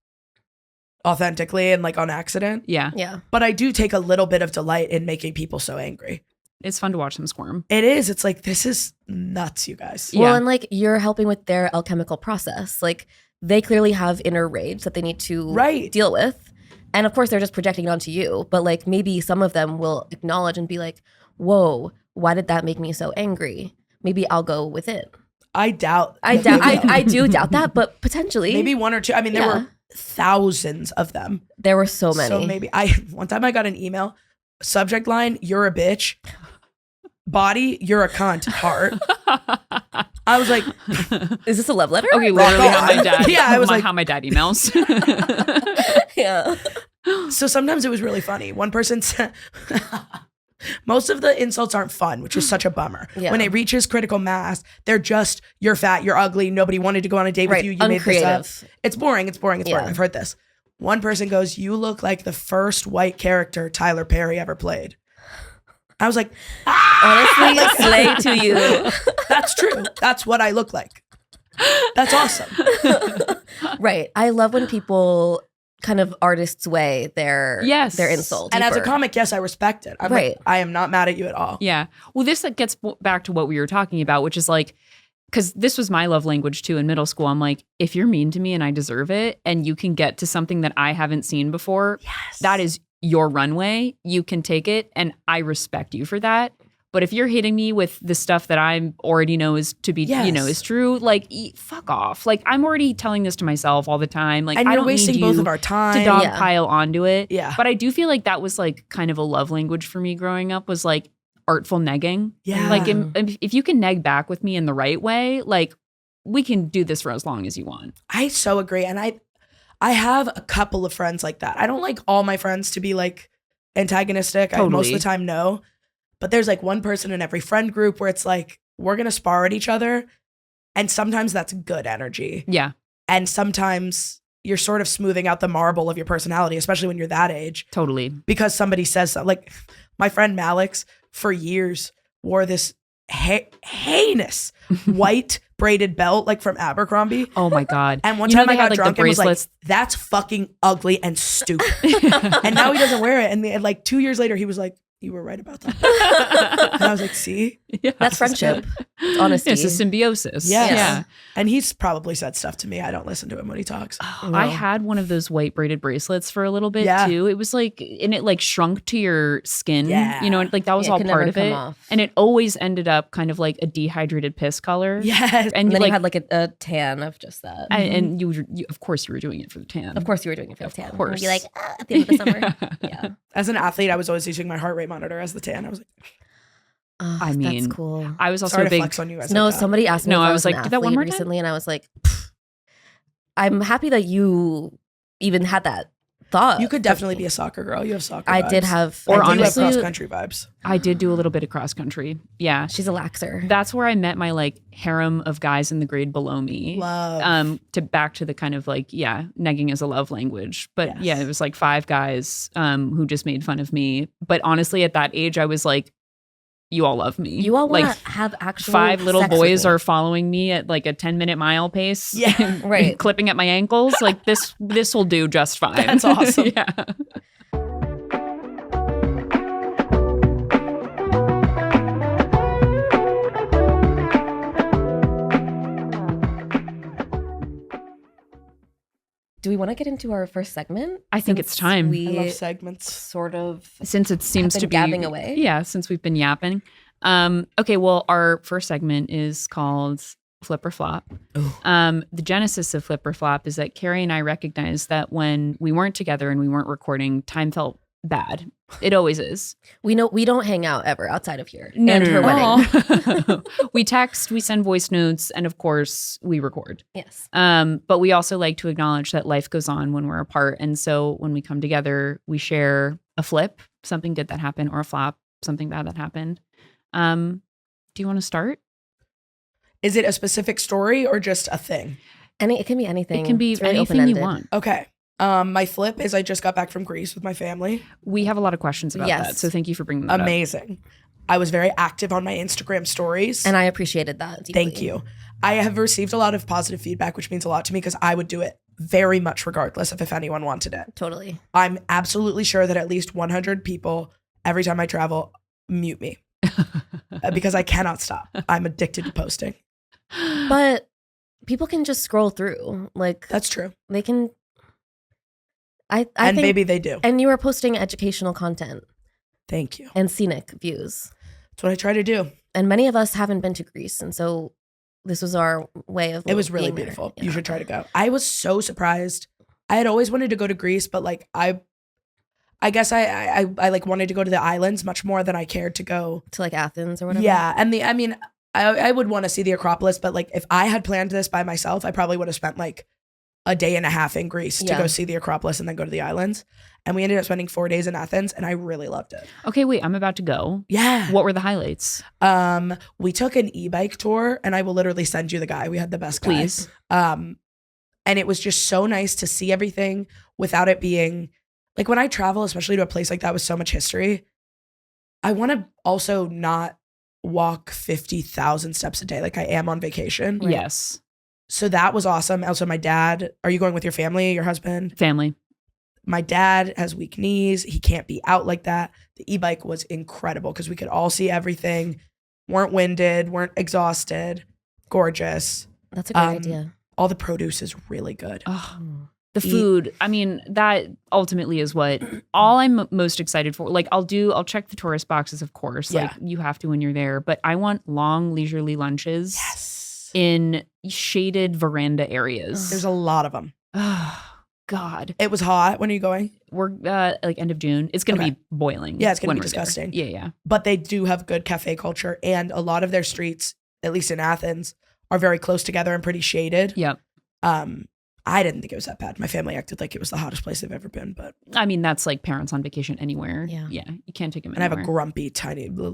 authentically and like on accident. Yeah. Yeah. But I do take a little bit of delight in making people so angry. It's fun to watch them squirm. It is. It's like, this is nuts, you guys. Yeah. Well, and like you're helping with their alchemical process. Like they clearly have inner rage that they need to Right. deal with. And of course, they're just projecting it onto you. But like maybe some of them will acknowledge and be like, whoa, why did that make me so angry? Maybe I'll go with it. I doubt. I do doubt that, but potentially. Maybe one or two. I mean, there Yeah. were thousands of them. There were so many. So maybe one time I got an email, subject line, "You're a bitch." Body, "You're a cunt." Heart. I was like, Is this a love letter? Okay, literally how my on. dad. Yeah, I was like- how my dad emails. Yeah. so sometimes it was really funny. One person said, most of the insults aren't fun, which is such a bummer. Yeah. When it reaches critical mass, they're just, "You're fat, you're ugly, nobody wanted to go on a date Right. with you, you made this up." Uncreative. It's boring, it's boring, it's Yeah. boring. I've heard this. One person goes, "You look like the first white character Tyler Perry ever played." I was like, Honestly, slay to you. that's true. That's what I look like. That's awesome. Right. I love when people kind of artists way their Yes. their insult. And as a deeper. comic, yes, I respect it. I'm Right. like, I am not mad at you at all. Yeah. Well, this gets back to what we were talking about, which is like, because this was my love language too in middle school. I'm like, if you're mean to me and I deserve it, and you can get to something that I haven't seen before, Yes. that is your runway. You can take it, and I respect you for that. But if you're hitting me with the stuff that I already know is to be, Yes. is true, like, fuck off. Like, I'm already telling this to myself all the time. Like, and I you're don't wasting need both you of our time. to dogpile onto it. Yeah. But I do feel like that was like kind of a love language for me growing up, was like artful negging. Yeah. Like if you can neg back with me in the right way, like we can do this for as long as you want. I so agree. And I have a couple of friends like that. I don't like all my friends to be like antagonistic. I most of Totally. the time no. But there's like one person in every friend group where it's like, we're going to spar at each other. And sometimes that's good energy. Yeah, And sometimes you're sort of smoothing out the marble of your personality, especially when you're that age, totally. because somebody says so. Like my friend Malix for years wore this heinous white braided belt, like from Abercrombie. Oh my God. And one You know time I they had, got like, the drunk and was like, bracelets? that's fucking ugly and stupid. And now he doesn't wear it. And like 2 years later, he was like, you were right about that. And I was like, see? Yeah. That's friendship. It's honesty. It's a symbiosis. Yes. Yeah. And he's probably said stuff to me. I don't listen to him when he talks. I had one of those white braided bracelets for a little bit Yeah. too. It was like, and it like shrunk to your skin. Yeah. You know, like that was Yeah, it all could part never of come it. off. And it always ended up kind of like a dehydrated piss color. Yes. And And then like, you had like a tan of just that. and you, of course, you were doing it for the tan. Of course you were doing it for the Of tan. course. You'd be like, at the end of the summer. Yeah. As an athlete, I was always using my heart rate monitor as the tan. I was like, Oh, I mean, that's cool. I was also sorry a to big. flex on you guys. No, like that. somebody asked me No, if I I was was an like, do that one athlete more time? recently, and I was like, "Pfft." I'm happy that you even had that thought. You could definitely be a soccer girl. You have soccer I vibes. did have, Or Or you have honestly- cross country vibes. I did do a little bit of cross country. Yeah. she's a laxer. That's where I met my like harem of guys in the grade below me. Love. To back to the kind of like, yeah, negging is a love language. But Yes. yeah, it was like 5 guys who just made fun of me. But honestly, at that age, I was like, you all love me. You all want like to have actual 5 little sex with boys me. are following me at like a 10-minute mile pace. Yeah, right. Clipping at my ankles. Like this will do just fine. That's awesome. Yeah. Do we want to get into our first segment? I think it's time. We I love segments. sort of Since it seems been to be gabbing away. Yeah, since we've been yapping. Okay, well, our first segment is called Flip or Flop. The genesis of Flip or Flop is that Carrie and I recognized that when we weren't together and we weren't recording, time felt bad. It always is. we know we don't hang out ever outside of here No, and no, her no, wedding. no. We text, we send voice notes, and of course, we record. Yes. But we also like to acknowledge that life goes on when we're apart. And so when we come together, we share a flip, something good that happened, or a flop, something bad that happened. Do you want to start? Is it a specific story or just a thing? It can be anything. It can be It's really anything you open-ended. want. Okay. My flip is I just got back from Greece with my family. We have a lot of questions about Yes. that. So thank you for bringing that up. Amazing. I was very active on my Instagram stories. And I appreciated that deeply. Thank you. I have received a lot of positive feedback, which means a lot to me because I would do it very much regardless of if anyone wanted it. Totally. I'm absolutely sure that at least 100 people every time I travel mute me because I cannot stop. I'm addicted to posting. But people can just scroll through. Like That's true. they can I And think, maybe they do. and you are posting educational content Thank you. and scenic views. That's what I try to do. And many of us haven't been to Greece, and so this was our way of It was really being there. beautiful. Yeah. You should try to go. I was so surprised. I had always wanted to go to Greece, but like I guess I like wanted to go to the islands much more than I cared to go. To like Athens or whatever. Yeah, and I would want to see the Acropolis, but like if I had planned this by myself, I probably would have spent like a day and a half in Greece to Yeah. go see the Acropolis and then go to the islands. And we ended up spending 4 days in Athens, and I really loved it. Okay, wait, I'm about to go. Yeah. What were the highlights? We took an e-bike tour, and I will literally send you the guy. We had the best guy. Please. And it was just so nice to see everything without it being like when I travel, especially to a place like that with so much history, I want to also not walk 50,000 steps a day like I am on vacation. Yes. So that was awesome. Also, my dad, are you going with your family, your husband? Family. My dad has weak knees. He can't be out like that. The e-bike was incredible because we could all see everything, weren't winded, weren't exhausted, gorgeous. That's a great idea. All the produce is really good. Oh, Mm. the food. I mean, that ultimately is what all I'm most excited for. Like I'll check the tourist boxes, of course. Like you have to when you're there, but I want long leisurely lunches Yes. in shaded veranda areas. There's a lot of them. Oh, God. It was hot. When are you going? We're like end of June. It's going to Okay. be boiling. Yeah, it's gonna when be we're there. disgusting. Yeah, yeah. But they do have good cafe culture, and a lot of their streets, at least in Athens, are very close together and pretty shaded. Yep. I didn't think it was that bad. My family acted like it was the hottest place they've ever been, but I mean, that's like parents on vacation anywhere. Yeah. Yeah. You can't take them and I have a anywhere. grumpy,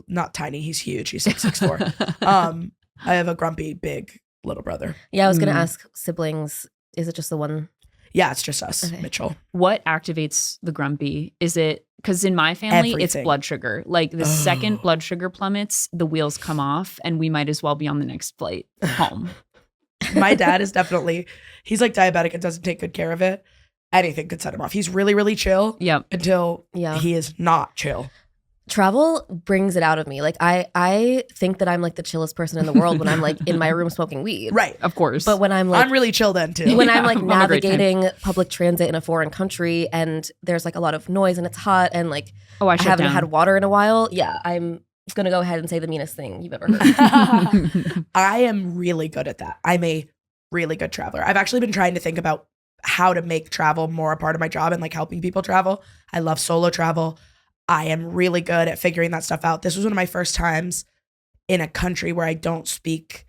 not tiny. He's huge. He's like 6'4". I have a grumpy, big little brother. Yeah, I was gonna Mm. ask siblings. Is it just the one? Yeah, it's just us, Okay. Mitchell. What activates the grumpy? Is it Because in my family, it's Everything. blood sugar. Like the second blood sugar plummets, the wheels come off and we might as well be on the next flight home. My dad is definitely, he's like diabetic and doesn't take good care of it. Anything could set him off. He's really, really chill Yep. until Yeah. he is not chill. Travel brings it out of me. Like I think that I'm like the chillest person in the world when I'm like in my room smoking weed. Right. Of course. But when I'm like I'm really chill then too. when Yeah, I'm like I'm a great time. navigating public transit in a foreign country and there's like a lot of noise and it's hot and like oh, I I shut haven't down. had water in a while, yeah, I'm gonna go ahead and say the meanest thing you've ever heard. I am really good at that. I'm a really good traveler. I've actually been trying to think about how to make travel more a part of my job and like helping people travel. I love solo travel. I am really good at figuring that stuff out. This was one of my first times in a country where I don't speak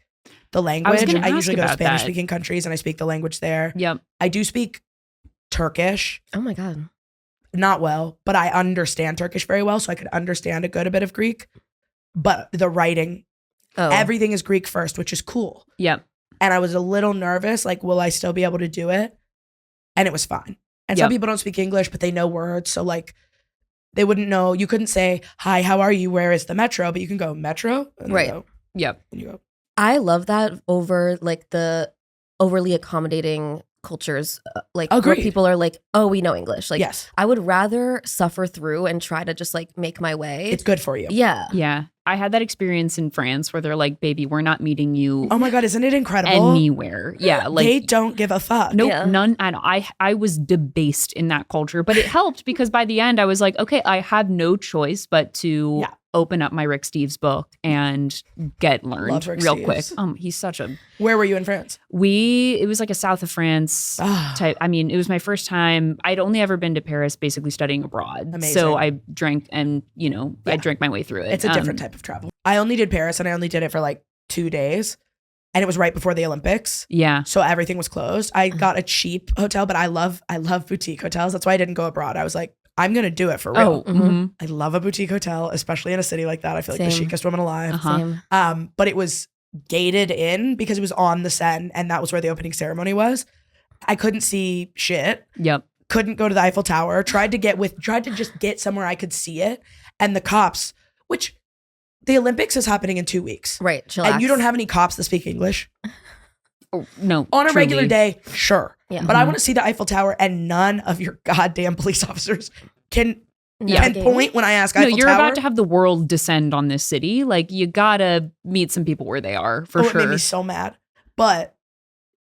the language. gonna I ask usually go to about that. Spanish speaking countries and I speak the language there. Yep. I do speak Turkish, Oh my god. not well, but I understand Turkish very well. So I could understand a good bit of Greek. But the writing, Oh. everything is Greek first, which is cool. Yep. And I was a little nervous, like, will I still be able to do it? And it was fine. And Yep. some people don't speak English, but they know words. So like they wouldn't know. You couldn't say, hi, how are you? Where is the metro? But you can go metro. And Right. They go, Yep. and you go, I love that over like the overly accommodating cultures, like where Agreed. people are like, oh, we know English. Like yes, I would rather suffer through and try to just like make my way. it's good for you. Yeah. Yeah. I had that experience in France where they're like, baby, we're not meeting you Oh my God, isn't it incredible? anywhere. Yeah. Like, they don't give a fuck. nope, Yeah. none. And I was debased in that culture, but it helped because by the end I was like, okay, I had no choice but to Yeah. open up my Rick Steves book and get learned Love Rick real Steves. quick. He's such a, Where were you in France? it was like a south of France Ah, type. I mean, it was my first time. I'd only ever been to Paris basically studying abroad. Amazing. So I drank and, Yeah. I drank my way through it. it's a different type of travel. I only did Paris and I only did it for like 2 days. And it was right before the Olympics. Yeah. So everything was closed. I got a cheap hotel, but I love boutique hotels. That's why I didn't go abroad. I was like, I'm going to do it for real. Oh, mhm. I love a boutique hotel, especially in a city like that. I feel like the Same. chicest woman alive. Uh-huh. Same. But it was gated in because it was on the Seine and that was where the opening ceremony was. I couldn't see shit. Yep. Couldn't go to the Eiffel Tower. Tried to just get somewhere I could see it. And the cops, which the Olympics is happening in 2 weeks. Right. Chillax. And you don't have any cops that speak English. Oh, no. On a truly. regular day, sure. Yeah. But I want to see the Eiffel Tower and none of your goddamn police officers can Navigate. point when I ask No, Eiffel you're Tower. about to have the world descend on this city. Like you gotta meet some people where they are for It sure. made me so mad. But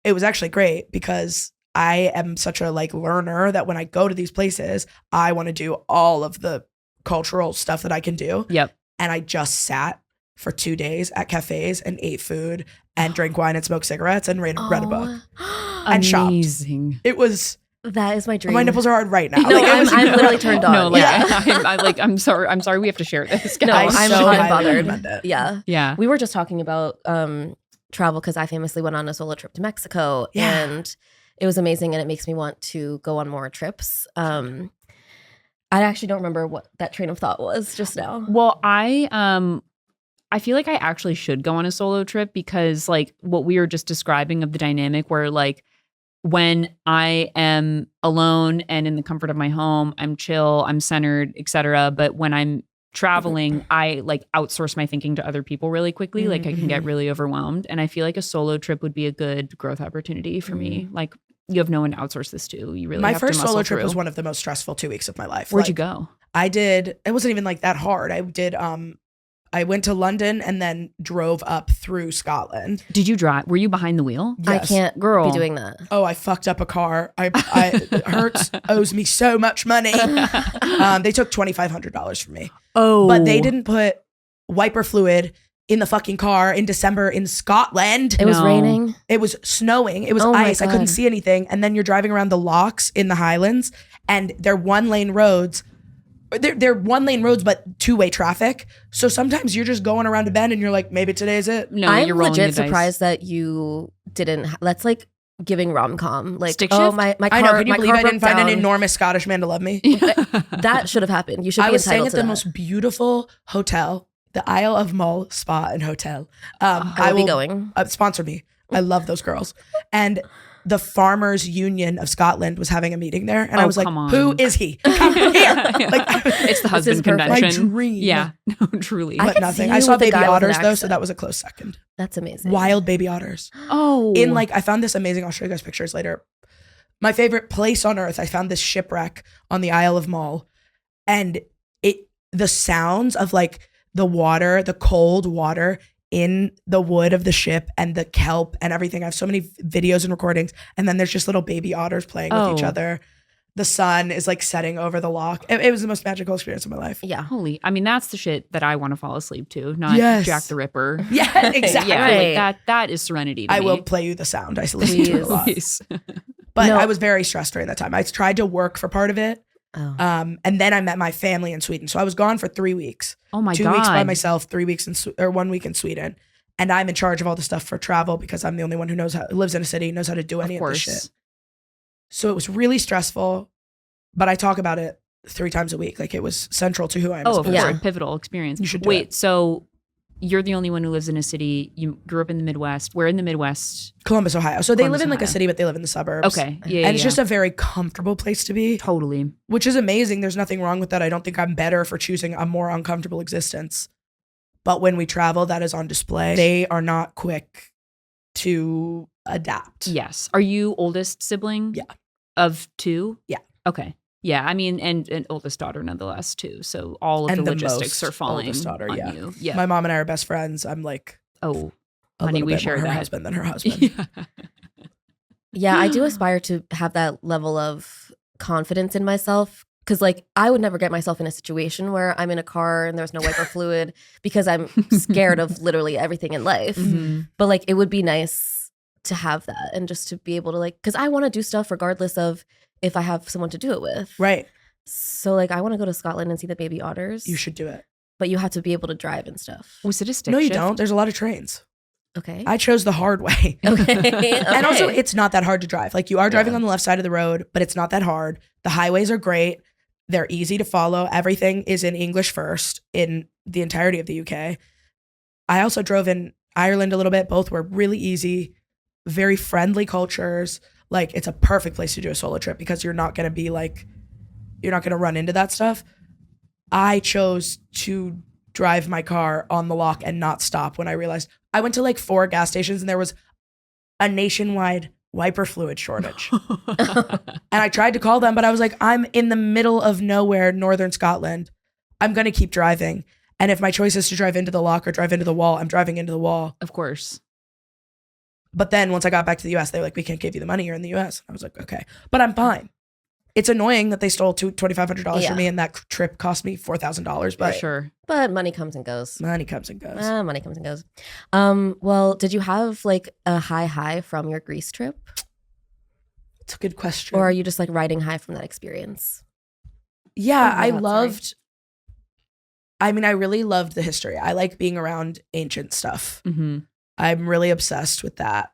it was actually great because I am such a like learner that when I go to these places, I want to do all of the cultural stuff that I can do. Yep. And I just sat for 2 days at cafes and ate food and drank wine and smoked cigarettes and read a book. And shopped. Amazing. It was, That is my dream. my nipples are hard right now. No, Like, it was- I'm literally turned on. No, like, Yeah. I'm sorry. I'm sorry. We have to share this. No, I guys. I'm so hot and highly bothered. recommend it. Yeah. Yeah. We were just talking about travel because I famously went on a solo trip to Mexico Yeah. and it was amazing and it makes me want to go on more trips. I actually don't remember what that train of thought was just now. Well, I feel like I actually should go on a solo trip because like what we were just describing of the dynamic where like when I am alone and in the comfort of my home, I'm chill, I'm centered, etc. But when I'm traveling, I like outsource my thinking to other people really quickly. Like I can get really overwhelmed. And I feel like a solo trip would be a good growth opportunity for me. Like you have no one to outsource this to. You really my have first to muscle solo trip through. was one of the most stressful 2 weeks of my life. Where'd you Like, go? it wasn't even like that hard. I went to London and then drove up through Scotland. Did you drive? Were you behind the wheel? I Yes. can't Girl. be doing that. Oh, I fucked up a car. Hertz owes me so much money. They took $2,500 from me, Oh, but they didn't put wiper fluid in the fucking car in December in Scotland. It was No. raining. It was snowing. It was Oh my ice. I couldn't God. see anything. And then you're driving around the locks in the Highlands and they're 1-lane roads. They're 1-lane roads, but 2-way traffic. So sometimes you're just going around a bend and you're like, maybe today's it. No, I'm you're rolling legit the dice. surprised that you didn't. That's like giving rom-com. Like, Stick oh, shift? my car. I know. Can you my believe car I didn't broke find an down. enormous Scottish man to love me? That should have happened. You should be I was staying entitled at to the that. most beautiful hotel, the Isle of Mull Spa and Hotel. I will be going. Sponsor me. I love those girls. And the Farmers Union of Scotland was having a meeting there, and I Oh, was like, come on. "Who is he? Come here!" Yeah. Like, It's the This is husband perfect. my convention. dream. Yeah, no, truly. I But could nothing. see I you saw with a baby guy with an otters though, so accent. that was a close second. That's amazing. Wild baby otters. Oh, In like, I found this amazing. I'll show you guys pictures later. My favorite place on earth. I found this shipwreck on the Isle of Mull, and the sounds of like the water, the cold water in the wood of the ship and the kelp and everything. I have so many videos and recordings, and then there's just little baby otters playing with each Oh. other. The sun is like setting over the loch. It was the most magical experience of my life. Yeah. holy! I mean, that's the shit that I want to fall asleep to, not Yes. Jack the Ripper. Yeah, exactly. Yeah, Right. like that is serenity. To I me. will play you the sound. I listen to it a Please. lot. Please. But No. I was very stressed during that time. I tried to work for part of it. Oh. And then I met my family in Sweden. So I was gone for 3 weeks. Oh my 2 god! weeks by myself, 3 weeks or 1 week in Sweden. And I'm in charge of all the stuff for travel because I'm the only one who lives in a city, knows how to do any Of of this course. shit. So it was really stressful, but I talk about it 3 times a week. Like it was central to who I am. as Oh, a of person. course, Yeah. pivotal experience. You should do Wait, it. so you're the only one who lives in a city. You grew up in the Midwest. Where in the Midwest? Columbus, Ohio. So they Columbus, live in like a Ohio. city, but they live in the suburbs. Okay, yeah, And it's just a very comfortable place to be, totally. which is amazing. There's nothing wrong with that. I don't think I'm better for choosing a more uncomfortable existence. But when we travel, that is on display. They are not quick to adapt. Yes. Are you oldest sibling? Yeah. Of 2? Yeah. Okay. Yeah, I mean, and oldest daughter nonetheless too. So all of And the the logistics most are falling oldest daughter, on yeah. you. Yeah. My mom and I are best friends. I'm like oh, a honey, little we bit share more her that. husband than her husband. Yeah. Yeah, I do aspire to have that level of confidence in myself. Cause like I would never get myself in a situation where I'm in a car and there's no wiper fluid because I'm scared of literally everything in life. Mhm. But like it would be nice to have that and just to be able to like, cause I want to do stuff regardless of if I have someone to do it with. Right. So like I want to go to Scotland and see the baby otters. You should do it. But you have to be able to drive and stuff. Was it a stick No, you shift? don't. There's a lot of trains. Okay. I chose the hard way. Okay. And also, Okay. it's not that hard to drive. Like you are driving Yeah. on the left side of the road, but it's not that hard. The highways are great. They're easy to follow. Everything is in English first in the entirety of the UK. I also drove in Ireland a little bit. Both were really easy, very friendly cultures. Like it's a perfect place to do a solo trip because you're not going to run into that stuff. I chose to drive my car on the lock and not stop when I realized I went to like 4 gas stations and there was a nationwide wiper fluid shortage. And I tried to call them, but I was like, I'm in the middle of nowhere, northern Scotland. I'm going to keep driving. And if my choice is to drive into the lock or drive into the wall, I'm driving into the wall. Of course. But then once I got back to the US, they were like, we can't give you the money. You're in the US. I was like, okay, but I'm fine. It's annoying that they stole $2,500 Yeah. from me and that trip cost me $4,000, For but sure. But money comes and goes. money comes and goes. Money comes and goes. Well, did you have like a high from your Greece trip? It's a good question. Or are you just like riding high from that experience? Yeah, Oh, I sorry. loved, I mean, I really loved the history. I like being around ancient stuff. Hmm. I'm really obsessed with that.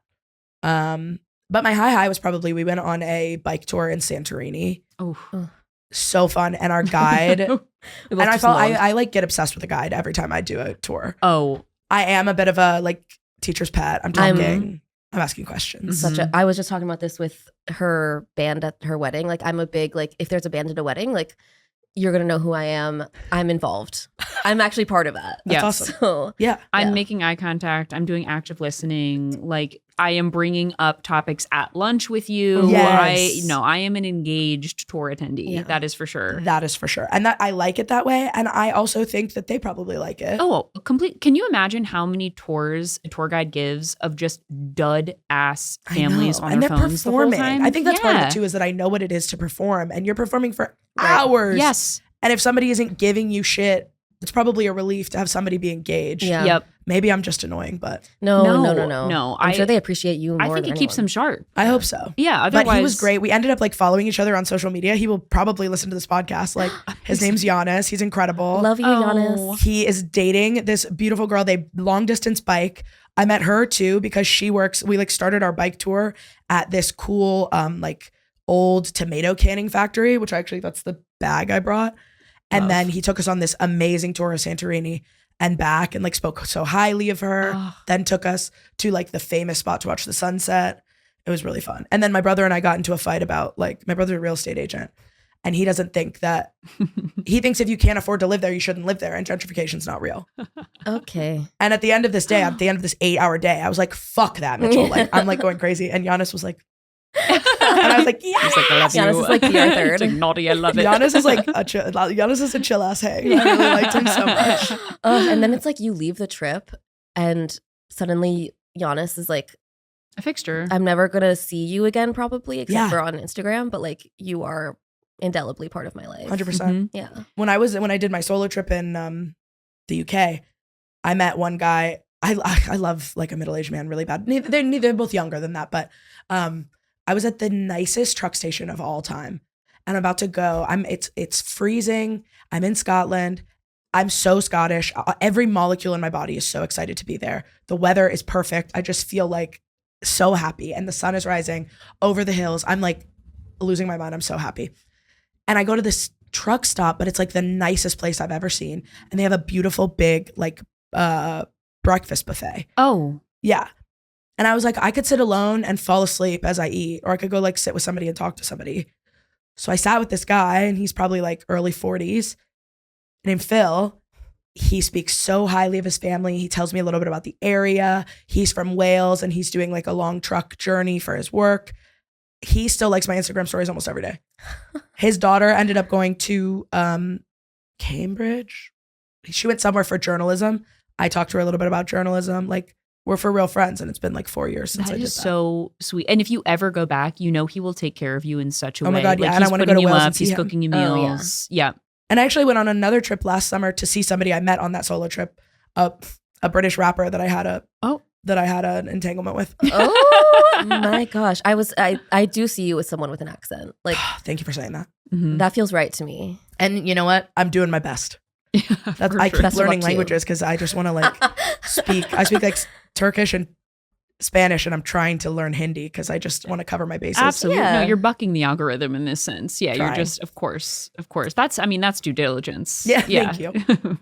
But my high was probably we went on a bike tour in Santorini. Oh. So fun. And our guide, and We both I just felt moaned. I like get obsessed with a guide every time I do a tour. Oh. I am a bit of a like teacher's pet. I'm talking, I'm asking questions. Such a. I was just talking about this with her band at her wedding. Like I'm a big like if there's a band at a wedding, like you're gonna know who I am. I'm involved. I'm actually part of that. That's Yes. awesome. So Yeah. I'm Yeah. making eye contact. I'm doing active listening. Like I am bringing up topics at lunch with you. Yes. I am an engaged tour attendee. Yeah. That is for sure. That is for sure. And that I like it that way. And I also think that they probably like it. Oh, complete. Can you imagine how many tours a tour guide gives of just dud ass I families know. on And their they're phones performing. the whole time? I think that's part of Yeah. it too, is that I know what it is to perform and you're performing for Right. hours. Yes. And if somebody isn't giving you shit, it's probably a relief to have somebody be engaged. Yeah. Yep. Maybe I'm just annoying, but no. No, I'm sure they appreciate you more. I think than it keeps anyone. them sharp. I hope so. Yeah. Otherwise, But he was great. We ended up like following each other on social media. He will probably listen to this podcast. Like his name's Giannis. He's incredible. Love you, Oh. Giannis. He is dating this beautiful girl. They long distance bike. I met her too because she works. We like started our bike tour at this cool like old tomato canning factory, which actually that's the bag I brought. And Love. then he took us on this amazing tour of Santorini and back and like spoke so highly of her. Oh. Then took us to like the famous spot to watch the sunset. It was really fun. And then my brother and I got into a fight about like, my brother's a real estate agent. And he doesn't think that, he thinks if you can't afford to live there, you shouldn't live there. And gentrification's not real. Okay. And at the end of this day, at the end of this 8-hour day, I was like, fuck that, Mitchell. Like, I'm like going crazy. And Giannis was like, and I was like, yeah. He's like, I love Giannis you. is like the third. He's like, naughty, I love it. Giannis is like Giannis is a chill ass hang. I really liked him so much. And then it's like you leave the trip and suddenly Giannis is like, A fixture. I'm never going to see you again probably except Yeah. for on Instagram, but like you are indelibly part of my life. 100%. Mhm. Yeah. When I did my solo trip in the UK, I met one guy. I love like a middle-aged man really bad. They're both younger than that, but I was at the nicest truck station of all time. And I'm about to go. It's freezing. I'm in Scotland. I'm so Scottish. Every molecule in my body is so excited to be there. The weather is perfect. I just feel like so happy. And the sun is rising over the hills. I'm like losing my mind. I'm so happy. And I go to this truck stop, but it's like the nicest place I've ever seen. And they have a beautiful big like breakfast buffet. Oh. Yeah. And I was like, I could sit alone and fall asleep as I eat, or I could go like sit with somebody and talk to somebody. So I sat with this guy and he's probably like early 40s named Phil. He speaks so highly of his family. He tells me a little bit about the area. He's from Wales and he's doing like a long truck journey for his work. He still likes my Instagram stories almost every day. His daughter ended up going to Cambridge. She went somewhere for journalism. I talked to her a little bit about journalism. Like, we're for real friends, and it's been like 4 years since I That did is that. so sweet. And if you ever go back, you know he will take care of you in such a way. Oh my God, yeah. Like, And I he's wanna go putting to you Wales up, and see he's him. cooking you Oh, yeah. meals. Yeah. And I actually went on another trip last summer to see somebody I met on that solo trip, a British rapper that I had an entanglement with. Oh my gosh. I do see you as someone with an accent. Like Thank you for saying that. Mhm. that feels right to me. And you know what? I'm doing my best. Yeah, That's, for I sure. keep Best of learning luck to you. languages because I just want to like speak. I speak like Turkish and Spanish, and I'm trying to learn Hindi because I just want to cover my bases. Absolutely. Yeah. No, you're bucking the algorithm in this sense. Yeah, Trying. you're just, of course. That's due diligence. Yeah, thank you.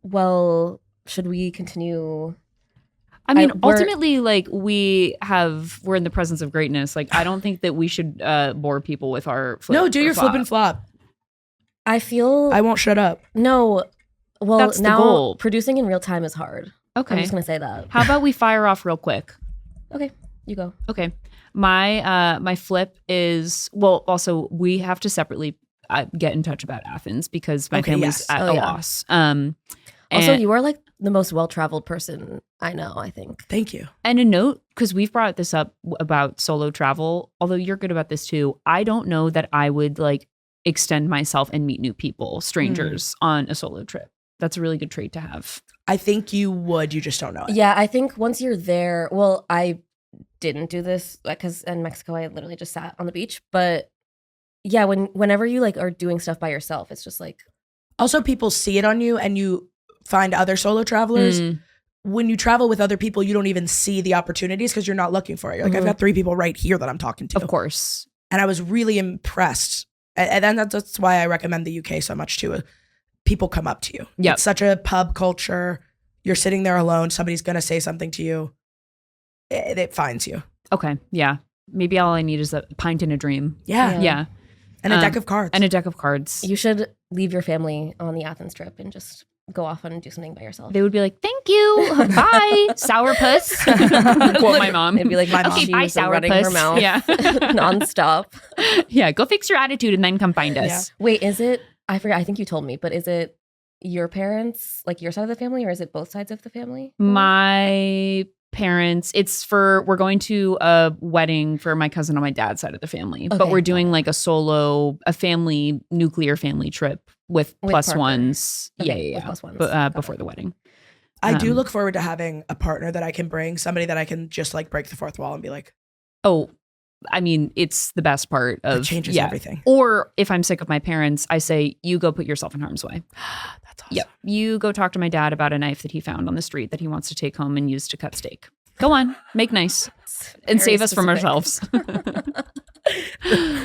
Well, should we continue? I mean, we're- ultimately, like we're in the presence of greatness. Like, I don't think that we should bore people with our flip No, do or your flip and flop. I feel I won't shut up. no. Well, That's the now goal. producing in real time is hard. Okay. I'm just gonna say that. How about we fire off real quick? Okay, you go. Okay. My flip is, well, also we have to separately get in touch about Athens because my Okay, family's yes. at Oh, a yeah. loss. Also, And- you are like the most well-traveled person I know, I think. Thank you. And a note, because we've brought this up about solo travel, although you're good about this too, I don't know that I would like extend myself and meet new people, strangers on a solo trip. That's a really good trait to have. I think you would. You just don't know it. Yeah, I think once you're there, well, I didn't do this because in Mexico I literally just sat on the beach. But yeah, whenever you like are doing stuff by yourself, it's just like Also, people see it on you and you find other solo travelers. Mm. When you travel with other people, you don't even see the opportunities because you're not looking for it. You're like, I've Mhm. got 3 people right here that I'm talking to. Of course. And I was really impressed. And then that's why I recommend the UK so much too. People come up to you. Yep. It's such a pub culture. You're sitting there alone. Somebody's going to say something to you. It finds you. Okay. Yeah. Maybe all I need is a pint and a dream. Yeah. Yeah. Yeah. And a deck of cards. And a deck of cards. you should leave your family on the Athens trip and just go off and do something by yourself. They would be like, thank you. Bye, sourpuss. Quote my mom. It'd be like My mom. she Bye, was running her sourpuss. mouth Yeah. nonstop. Yeah. Go fix your attitude and then come find us. Wait, is it? I forgot. I think you told me, but is it your parents, like your side of the family, or is it both sides of the family? My parents, we're going to a wedding for my cousin on my dad's side of the family, but Okay. we're doing like a family, nuclear family trip with plus Parker. ones. Okay, Yeah. with plus ones. But, Got before it. the wedding. I do Um, look forward to having a partner that I can bring, somebody that I can just like break the fourth wall and be like, Oh, I mean, it's the best part of it changes everything. Or if I'm sick of my parents, I say, you go put yourself in harm's way. That's awesome. Yep. You go talk to my dad about a knife that he found on the street that he wants to take home and use to cut steak. Go on, make nice and Very save us from specific. ourselves.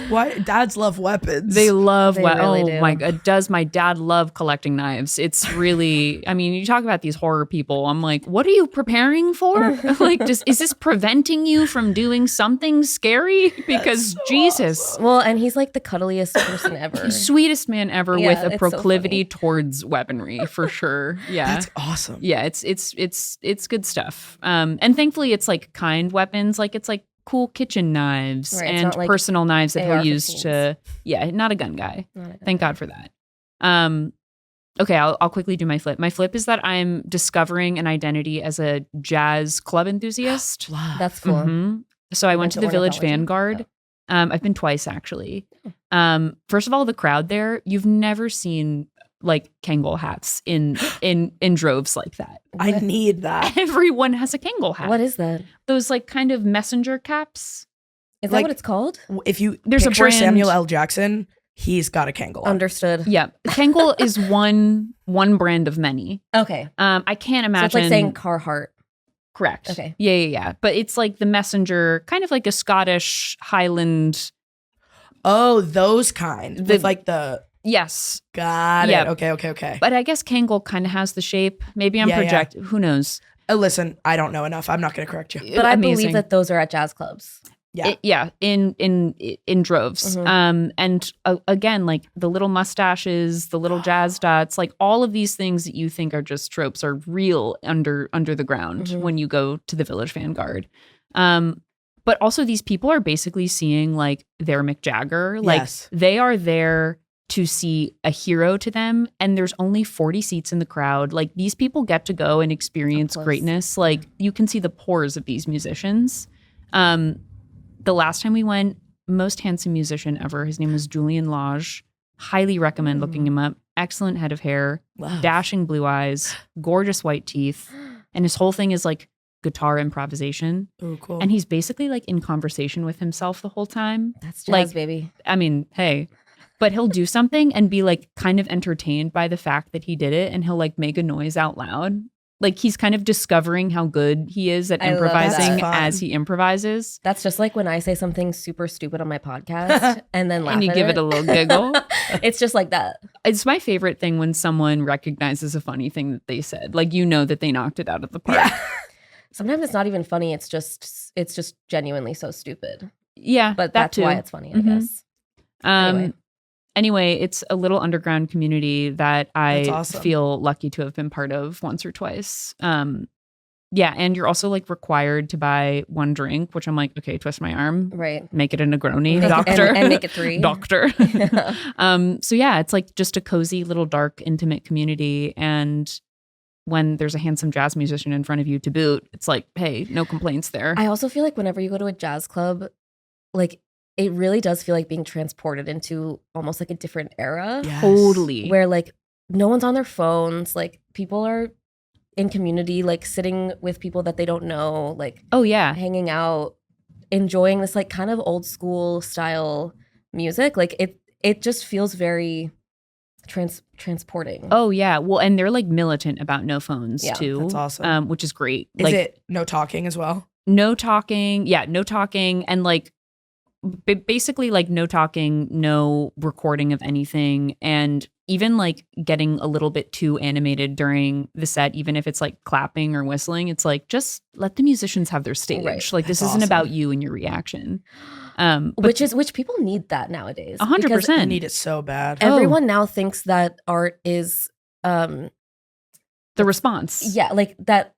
Why dads love weapons? They love They really oh do. my god, does my dad love collecting knives? It's really, I mean, you talk about these horror people. I'm like, what are you preparing for? Like, is this preventing you from doing something scary? Because so Jesus. awesome. Well, and he's like the cuddliest person ever. Sweetest man ever Yeah, with a it's so proclivity funny. towards weaponry for sure. Yeah. That's awesome. Yeah, it's good stuff. And thankfully it's like kind weapons, like it's like cool kitchen knives Right, it's and not like personal knives that he'll use AR-15s. to not a gun guy. Not a good Thank guy. God for that. Okay, I'll quickly do my flip. My flip is that I'm discovering an identity as a jazz club enthusiast. Love. That's cool. Mhm. So I You went went to to the Village ornithology? Vanguard. I've been twice actually. First of all, the crowd there, you've never seen like Kangol hats in droves like that. I need that. Everyone has a Kangol hat. What is that? Those like kind of messenger caps? Is Like- that what it's called? If you There's a picture brand- Samuel L. Jackson, he's got a Kangol. on. Understood. Yeah, Kangol is one brand of many. Okay. I can't So imagine. it's like saying Carhartt. correct. Okay. Yeah. But it's like the messenger, kind of like a Scottish Highland. Oh, those kind. The- With like the Yes, got Yeah. it. Okay. but I guess Kangol kind of has the shape. Maybe I'm Yeah, yeah. projecting. Who knows? Listen, I don't know enough. I'm not going to correct you. But I Amazing. believe that those are at jazz clubs. Yeah. In droves. Mhm. And again, like the little mustaches, the little jazz dots, like all of these things that you think are just tropes are real under the ground Mhm. when you go to the Village Vanguard. But also these people are basically seeing like their Mick Jagger. Like Yes. they are there to see a hero to them, and there's only 40 seats in the crowd. Like these people get to go and experience close. greatness. Like you can see the pores of these musicians. The last time we went, most handsome musician ever. His name was Julian Lage. Highly recommend looking him up. Excellent head of hair, Love. dashing blue eyes, gorgeous white teeth, and his whole thing is like guitar improvisation. Oh, cool. And he's basically like in conversation with himself the whole time. That's jazz, Like- baby. I mean, hey, but he'll do something and be like kind of entertained by the fact that he did it, and he'll like make a noise out loud. Like he's kind of discovering how good he is at I love that. improvising That's fun. as he improvises. That's just like when I say something super stupid on my podcast and then laugh And you at give it a little giggle. It's just like that. It's my favorite thing when someone recognizes a funny thing that they said. Like you know that they knocked it out of the park. Yeah. Sometimes it's not even funny. It's just genuinely so stupid. Yeah, But that that's too. why it's funny, I Mhm. guess. Anyway, it's a little underground community that That's I awesome. feel lucky to have been part of once or twice. Yeah, and you're also like required to buy one drink, which I'm like, okay, twist my arm, Right. make it a Negroni, Make it- doctor, and make it 3. doctor. Yeah. So yeah, it's like just a cozy little dark, intimate community, and when there's a handsome jazz musician in front of you to boot, it's like, hey, no complaints there. I also feel like whenever you go to a jazz club, like it really does feel like being transported into almost like a different era Yes. Totally. where like no one's on their phones, like people are in community, like sitting with people that they don't know, like Oh yeah. hanging out, enjoying this like kind of old school style music. Like it just feels very transporting. Oh yeah. Well, and they're like militant about no phones Yeah, too. that's awesome. Which is great. Is like it no talking as well? no talking. Yeah, no talking, and like basically like no talking, no recording of anything, and even like getting a little bit too animated during the set, even if it's like clapping or whistling, it's like just let the musicians have their stage. Right. Like this That's isn't about awesome. you and your reaction. But which people need that nowadays. 100%. I need it so bad. Oh. Everyone now thinks that art is the response. yeah, like that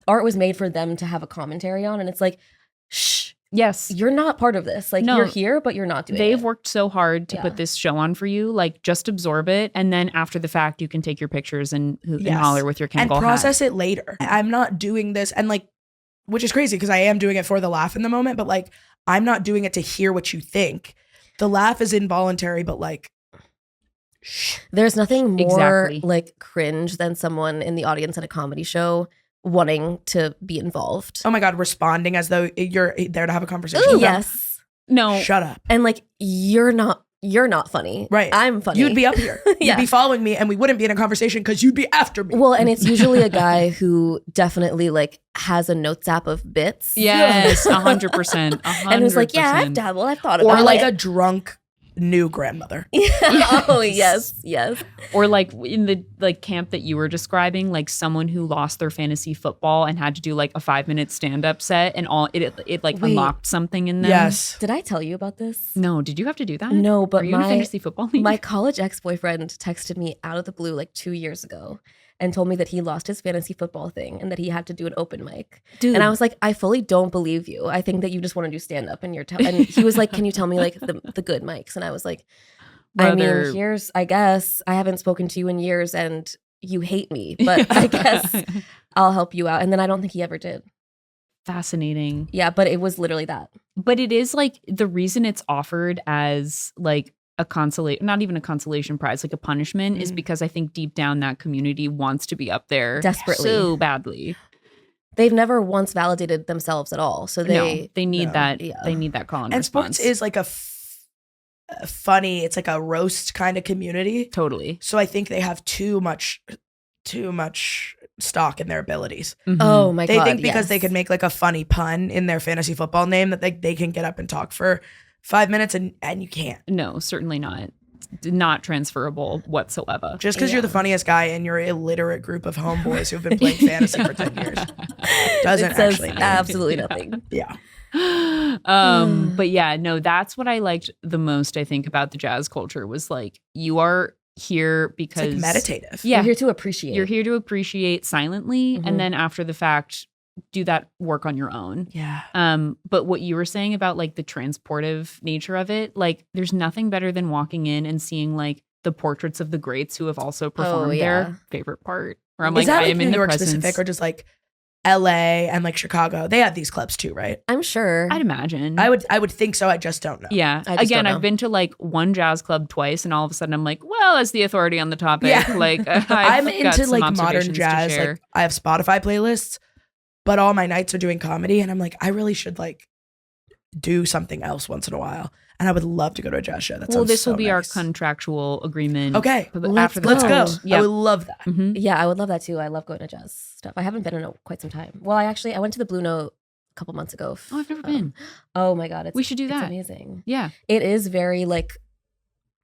art was made for them to have a commentary on, and it's like, shh, Yes. you're not part of this. Like No. you're here, but you're not doing They've it. worked so hard to Yeah. put this show on for you. Like, just absorb it, and then after the fact, you can take your pictures and Yes. holler with your And Kangol process hat. it later. I'm not doing this and like, which is crazy because I am doing it for the laugh in the moment, but like, I'm not doing it to hear what you think. The laugh is involuntary, but like, shh. There's nothing more Exactly. like cringe than someone in the audience at a comedy show wanting to be involved. Oh my God, responding as though you're there to have a conversation. with them. Yes. No, Shut up. And like you're not you're not funny. Right. I'm funny. You'd be up here. You'd Yeah. be following me and we wouldn't be in a conversation because you'd be after me. Well, and it's usually a guy who definitely like has a notes app of bits. Yes, 100%. And who's like, yeah, I've dabbled. I've thought about Or it. like a drunk new grandmother. Oh, yes. Or like in the like camp that you were describing, like someone who lost their fantasy football and had to do like a 5-minute stand-up set and all it like Wait. unlocked something in them. Yes. Did I tell you about this? No, did you have to do that? No, but Are you in a fantasy football league? my college ex-boyfriend texted me out of the blue like 2 years ago and told me that he lost his fantasy football thing and that he had to do an open mic. Dude. And I was like, I fully don't believe you. I think that you just want to do stand-up and and he was like, can you tell me like the good mics? And I was like, Brother. I mean, I guess I haven't spoken to you in years and you hate me, but I guess I'll help you out. And then I don't think he ever did. Fascinating. Yeah, but it was literally that. But it is like the reason it's offered as like a consolation, not even a consolation prize, like a punishment, is because I think deep down that community wants to be up there Desperately. so badly. They've never once validated themselves at all. So they need No. that. Yeah. They need that call and And response. sports is like a funny, it's like a roast kind of community. Totally. So I think they have too much stock in their abilities. Mhm. Oh my They god. think because they yes. could make like a funny pun in their fantasy football name that they can get up and talk for 5 minutes and you can't. No, certainly not. Not transferable whatsoever. Just because you're the Yeah. funnious guy in your illiterate group of homeboys who've been playing fantasy for 10 years doesn't it says actually mean. absolutely nothing. Yeah. But yeah, no, that's what I liked the most, I think, about the jazz culture was like, you are here It's because like meditative. Yeah. You're here to appreciate. You're here to appreciate silently, Mhm. and then after the fact, do that work on your own. Yeah. But what you were saying about like the transportive nature of it, like there's nothing better than walking in and seeing like the portraits of the greats who have also performed yeah. their favorite part. Where I'm Is like, that I like am New in the York presence. specific or just like LA and like Chicago? They have these clubs too, right? I'm sure. I'd imagine. I would think so. I just don't know. Yeah. I just Again, don't know. I've been to like one jazz club twice, and all of a sudden I'm like, well, as the authority on the topic, Yeah. like I'm I've got into some like modern observations to jazz. share. Like I have Spotify playlists, but all my nights are doing comedy, and I'm like, I really should like do something else once in a while. And I would love to go to a jazz show. That Well, sounds this so will be our nice. contractual agreement. Okay, But let's after the let's go. fact. I Yeah. would love that. Mhm. Yeah, I would love that too. I love going to jazz stuff. I haven't been in quite some time. Well, I went to the Blue Note a couple months ago. Oh, I've never been. Oh my god, We should do It's that. amazing. Yeah. It is very like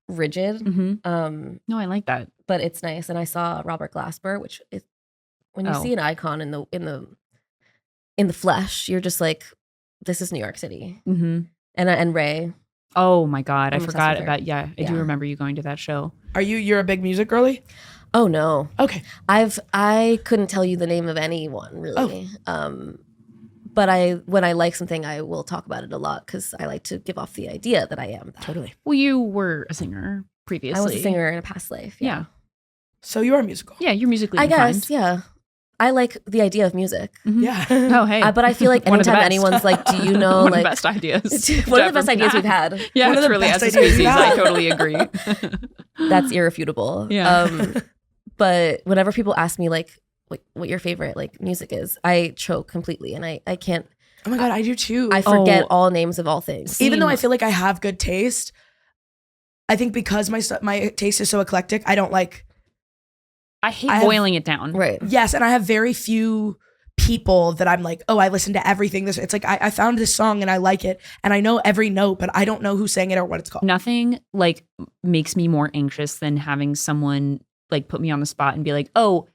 rigid, hmm um, No, I like that. but it's nice. And I saw Robert Glasper, which is when you Oh. see an icon in the flesh, you're just like, this is New York City. hmm And Ray. Oh my God. I I'm obsessed forgot with her. about, I do Yeah. remember you going to that show. You're a big music girly? Oh no, Okay. I couldn't tell you the name of anyone really. But when I like something, I will talk about it a lot because I like to give off the idea that I am that. Totally. Well, you were a singer previously. I was a singer in a past life. Yeah. So you are musical. Yeah, you're musically I inclined. guess. Yeah, I like the idea of music. Mhm. Yeah. Oh, hey. But I feel like One of the anytime best. anyone's like, do you know One like of the best ideas. one of the best ideas we've had? Yeah, One of the truly, best as a ideas we've species, I had. totally agree. That's irrefutable. Yeah. But whenever people ask me like what your favorite like music is, I choke completely and I can't. Oh my God, I do too. I forget Oh. all names of all things. Even though I Same. feel like I have good taste, I think because my taste is so eclectic, I don't like. I hate I have- boiling it down. Right. Yes, and I have very few people that I'm like, oh, I listen to everything. It's like I found this song and I like it, and I know every note, but I don't know who sang it or what it's called. Nothing like makes me more anxious than having someone like put me on the spot and be like, oh,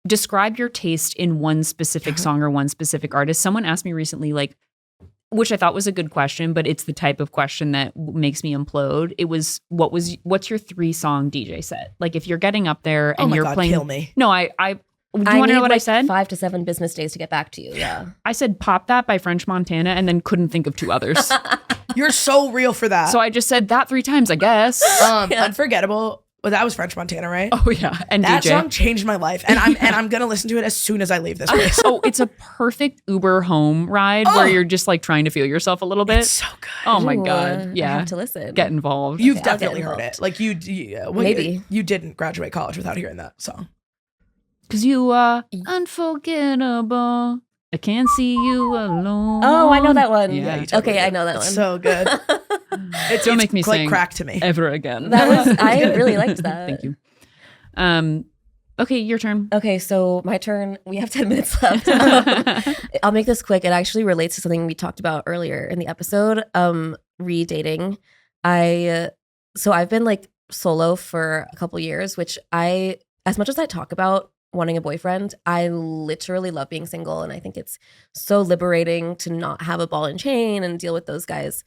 describe your taste in one specific song or one specific artist. Someone asked me recently, like, which I thought was a good question, but it's the type of question that makes me implode. It was, what's your 3-song DJ set? Like if you're getting up there Oh and my you're God, playing. kill me. No, do you want to need, know what I like, said? 5 to 7 business days to get back to you. Yeah. I said Pop That by French Montana and then couldn't think of 2 others. You're so real for that. So I just said that 3 times, I guess. Unforgettable. Well, that was French Montana, right? Oh yeah. And that DJ. song changed my life, and I'm gonna listen to it as soon as I leave this place. Oh, it's a perfect Uber home ride where you're just like trying to feel yourself a little bit. It's so good. Oh my Ooh, God. I Yeah. have to listen. Get involved. You've Okay, I'll get definitely heard involved. it. Like you Maybe. you didn't graduate college without hearing that song. Cause you are unforgettable. I can't see you alone. Oh, I know that one. Yeah. you totally Okay, I did. know that It's one. so good. Don't make me like sing crack to me. ever again. That was I really liked that. Thank you. Okay, your turn. Okay, so my turn. We have 10 minutes left. I'll make this quick. It actually relates to something we talked about earlier in the episode. Re-dating. So I've been like solo for a couple years, which as much as I talk about wanting a boyfriend, I literally love being single, and I think it's so liberating to not have a ball and chain and deal with those guys.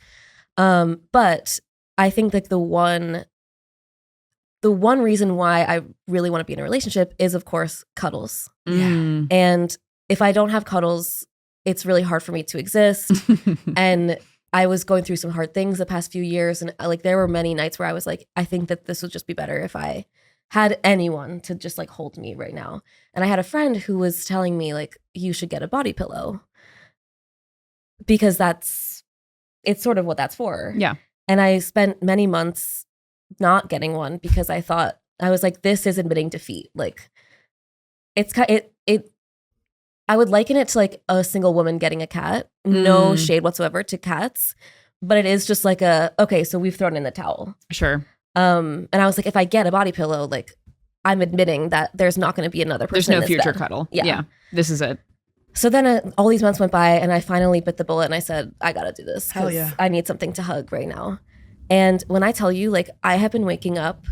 But I think like the one reason why I really want to be in a relationship is, of course, cuddles. Mm. And if I don't have cuddles, it's really hard for me to exist. And I was going through some hard things the past few years. And like, there were many nights where I was like, I think that this would just be better if I had anyone to just like hold me right now. And I had a friend who was telling me like, you should get a body pillow because it's sort of what that's for. Yeah. And I spent many months not getting one because I was like, this is admitting defeat. Like I would liken it to like a single woman getting a cat. No shade whatsoever to cats, but it is just like okay, so we've thrown in the towel. Sure. And I was like, if I get a body pillow, like I'm admitting that there's not going to be another person. There's no in this future bed. cuddle. Yeah. This is it. So then all these months went by and I finally bit the bullet and I said, I got to do this. Hell yeah. I need something to hug right now. And when I tell you, like, I have been waking up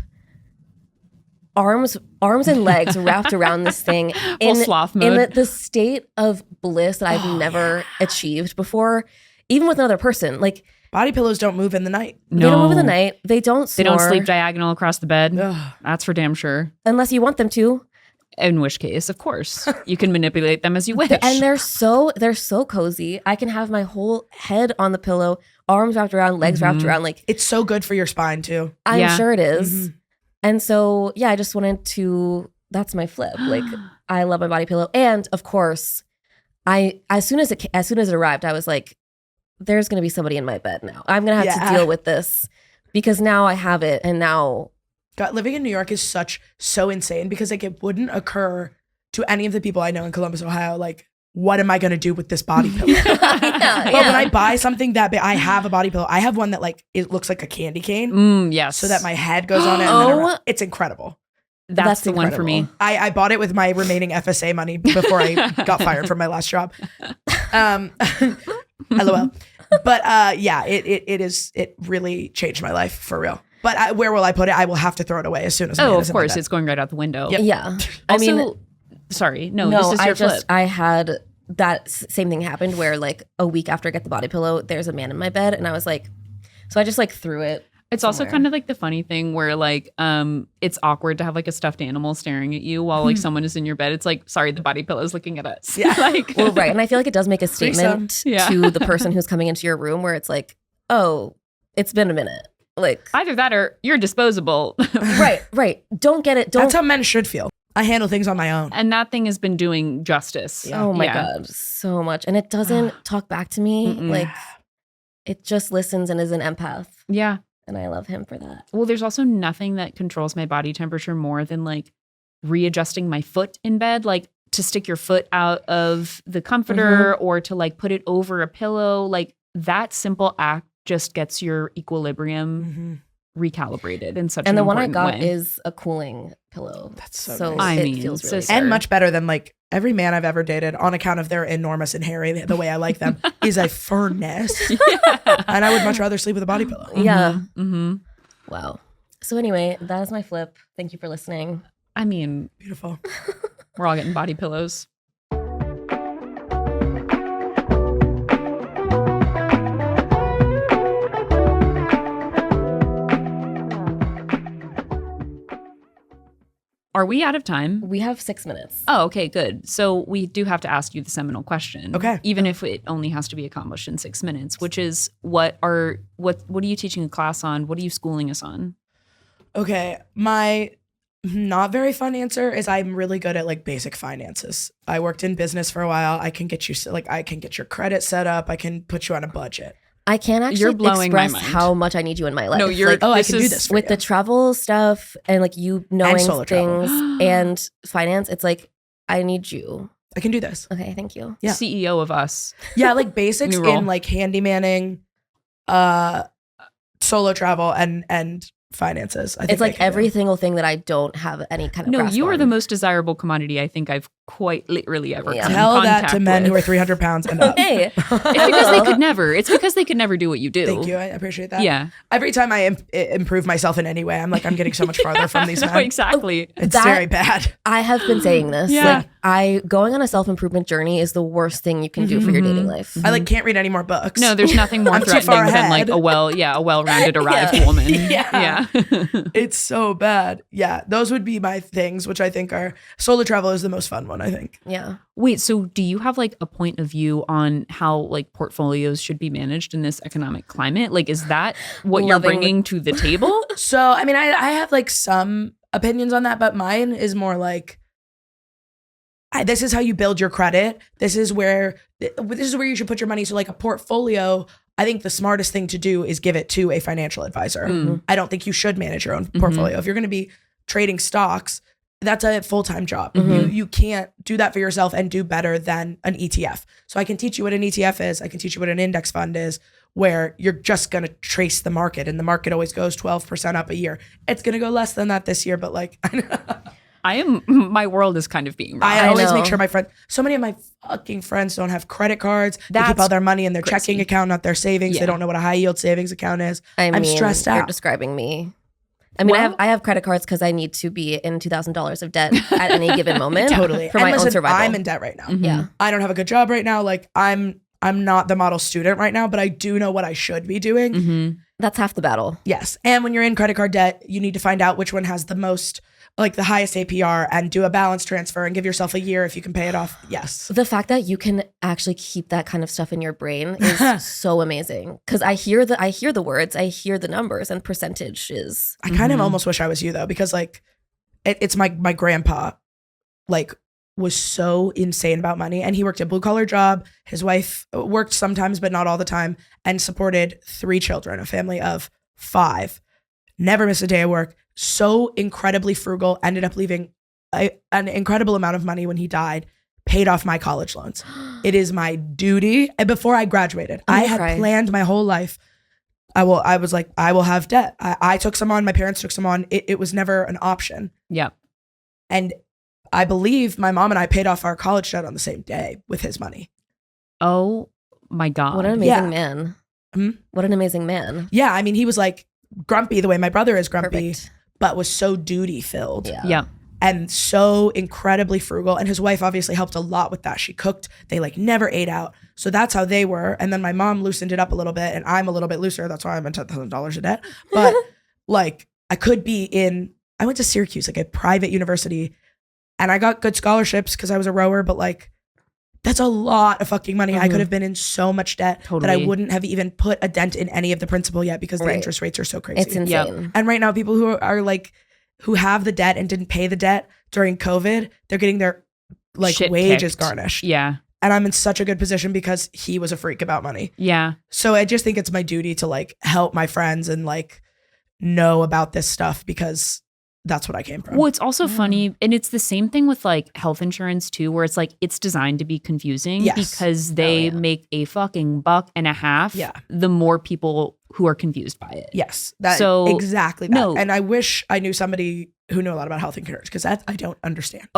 arms and legs wrapped around this thing Full sloth mode. in the state of bliss that I've never achieved before, even with another person. Like, Body pillows don't move in the night. they don't move in the night. They don't snore. They don't sleep diagonal across the bed. Ugh. That's for damn sure. unless you want them to. In which case, of course, you can manipulate them as you wish. And they're so cozy. I can have my whole head on the pillow, arms wrapped around, legs wrapped around. Like, It's so good for your spine too. I'm Yeah. sure it is. Mhm. And so, yeah, I just wanted to, that's my flip. Like, I love my body pillow. And of course, as soon as it arrived, I was like, there's going to be somebody in my bed now. I'm going to have to deal with this because now I have it. And now. God, living in New York is so insane because like it wouldn't occur to any of the people I know in Columbus, Ohio, like, what am I going to do with this body pillow? But when I buy something that big, I have a body pillow. I have one that like, it looks like a candy cane. Yes. So that my head goes on it. And then around. It's incrable. That's the one for me. incredible. I bought it with my remaining FSA money before I got fired from my last job. LOL. But yeah, it really changed my life for real. But where will I put it? I will have to throw it away as soon as Oh, Amanda's of in my course, bed. it's going right out the window. Yep. Yeah. Also, sorry, no, this is your flip. I had that same thing happened where like a week after I get the body pillow, there's a man in my bed. And I was like, so I just like threw it. It's also somewhere. kind of like the funny thing where like it's awkward to have like a stuffed animal staring at you while like someone is in your bed. It's like, sorry, the body pillow is looking at us. Yeah. Like, Well, right. And I feel like it does make a statement Yeah. to the person who's coming into your room where it's like, oh, it's been a minute. Like, either that or you're disposable. right. Don't get it. Don't. That's how men should feel. I handle things on my own. And that thing has been doing justice. Oh my Yeah. God, so much. And it doesn't talk back to me. Mm-mm. Like, it just listens and is an empath. Yeah. And I love him for that. Well, there's also nothing that controls my body temperature more than like readjusting my foot in bed, like to stick your foot out of the comforter or to like put it over a pillow. Like that simple act just gets your equilibrium recalibrated in such And an the one I important got way. is a cooling pillow. That's so nice. I it mean, feels really sister. good. And much better than like every man I've ever dated on account of their enormous and hairy, the way I like them, is a fur nest. And I would much rather sleep with a body pillow. Yeah. Mm-hmm. Wow. So anyway, that is my flip. Thank you for listening. I mean, Beautiful. we're all getting body pillows. Are we out of time? We have 6 minutes. Oh, okay, good. So we do have to ask you the seminal question. Okay. Even if it only has to be accomplished in 6 minutes, which is what are you teaching a class on? What are you schooling us on? Okay. My not very fun answer is I'm really good at like basic finances. I worked in business for a while. I can get you I can get your credit set up. I can put you on a budget. I can't actually You're blowing my express mind. how much I need you in my life. No, you're. like, Oh, I this can do is- this for with you. the travel stuff and like you knowing solo travel. things and finance. It's like, I need you. I can do this. Okay, thank you. Yeah. CEO of us. Yeah, like basics New role. in like handymanning, solo travel and finances. I think It's like they can every do. single thing that I don't have any kind of No, grasp you are on. the most desirable commodity I think I've quite literally ever Yeah. come in Tell that contact to men with. who are 300 pounds and up. Hey, It's because they could never. It's because they could never do what you do. Thank you. I appreciate that. Yeah. Every time I improve myself in any way, I'm like, I'm getting so much farther from these No, men. exactly. It's That- very bad. I have been saying this. Yeah. Like, going on a self-improvement journey is the worst thing you can do for your dating life. I like can't read any more books. No, there's nothing more I'm too far threatening than like ahead. a well-rounded arrived Yeah. woman. Yeah. Yeah. It's so bad. Yeah, those would be my things, which I think are solo travel is the most fun one, I think. Yeah. Wait, so do you have like a point of view on how like portfolios should be managed in this economic climate? Like, is that what you're Loving- bringing to the table? So, I mean, I have like some opinions on that, but mine is more like, this is how you build your credit. This is where you should put your money. So like a portfolio, I think the smartest thing to do is give it to a financial advisor. Mm. I don't think you should manage your own portfolio. If you're going to be trading stocks, that's a full-time job. You can't do that for yourself and do better than an ETF. So I can teach you what an ETF is. I can teach you what an index fund is, where you're just going to trace the market, and the market always goes 12% up a year. It's going to go less than that this year, but like, my world is kind of being rocked. I always know. make sure so many of my fucking friends don't have credit cards. They That's keep all their money in their crazy. checking account, not their savings. Yeah. They don't know what a high yield savings account is. I mean, I'm stressed You're out. describing me. I mean, Well- I have credit cards because I need to be in $2,000 of debt at any given moment. Totally. For And my listen, own survival. I'm in debt right now. Yeah. I don't have a good job right now. Like I'm not the model student right now, but I do know what I should be doing. Mm-hmm. That's half the battle. Yes. And when you're in credit card debt, you need to find out which one has the most, like the highest APR, and do a balance transfer and give yourself a year if you can pay it off. Yes. The fact that you can actually keep that kind of stuff in your brain is so amazing. Because I hear the words, I hear the numbers, and percentage is I kind of almost wish I was you though, because like it's my grandpa, like was so insane about money, and he worked a blue collar job. His wife worked sometimes, but not all the time, and supported 3 children, a family of 5, never missed a day of work. So incredibly frugal, ended up leaving an incredible amount of money when he died, paid off my college loans. It is my duty. And before I graduated, I'm I gonna had cry. planned my whole life. I was like, I will have debt. I took some on, my parents took some on. It was never an option. Yeah. And I believe my mom and I paid off our college debt on the same day with his money. Oh my God. what an amazing Yeah. man. Hmm? What an amazing man. Yeah, I mean, he was like grumpy the way my brother is grumpy, Perfect. but was so duty filled. Yeah. Yeah. And so incredibly frugal. And his wife obviously helped a lot with that. She cooked. They like never ate out. So that's how they were. And then my mom loosened it up a little bit, and I'm a little bit looser. That's why I'm in $10,000 of debt. But like I went to Syracuse, like a private university, and I got good scholarships because I was a rower, but like that's a lot of fucking money. I Mhm. could have been in so much debt that Totally. I wouldn't have even put a dent in any of the principal yet because the Right. interest rates are so crazy. It's insane. And right now, people who are like, who have the debt and didn't pay the debt during COVID, they're getting their like Shit wages kicked. garnished. Yeah. And I'm in such a good position because he was a freak about money. Yeah. So I just think it's my duty to like help my friends and like know about this stuff because that's what I came from. Well, it's also funny, and it's the same thing with like health insurance too, where it's like it's designed to be confusing Yes. because they yeah. make a fucking $1.50. Yeah. The more people who are confused by it. Yes. That So, exactly that. no. And I wish I knew somebody who knew a lot about health insurance because that I don't understand.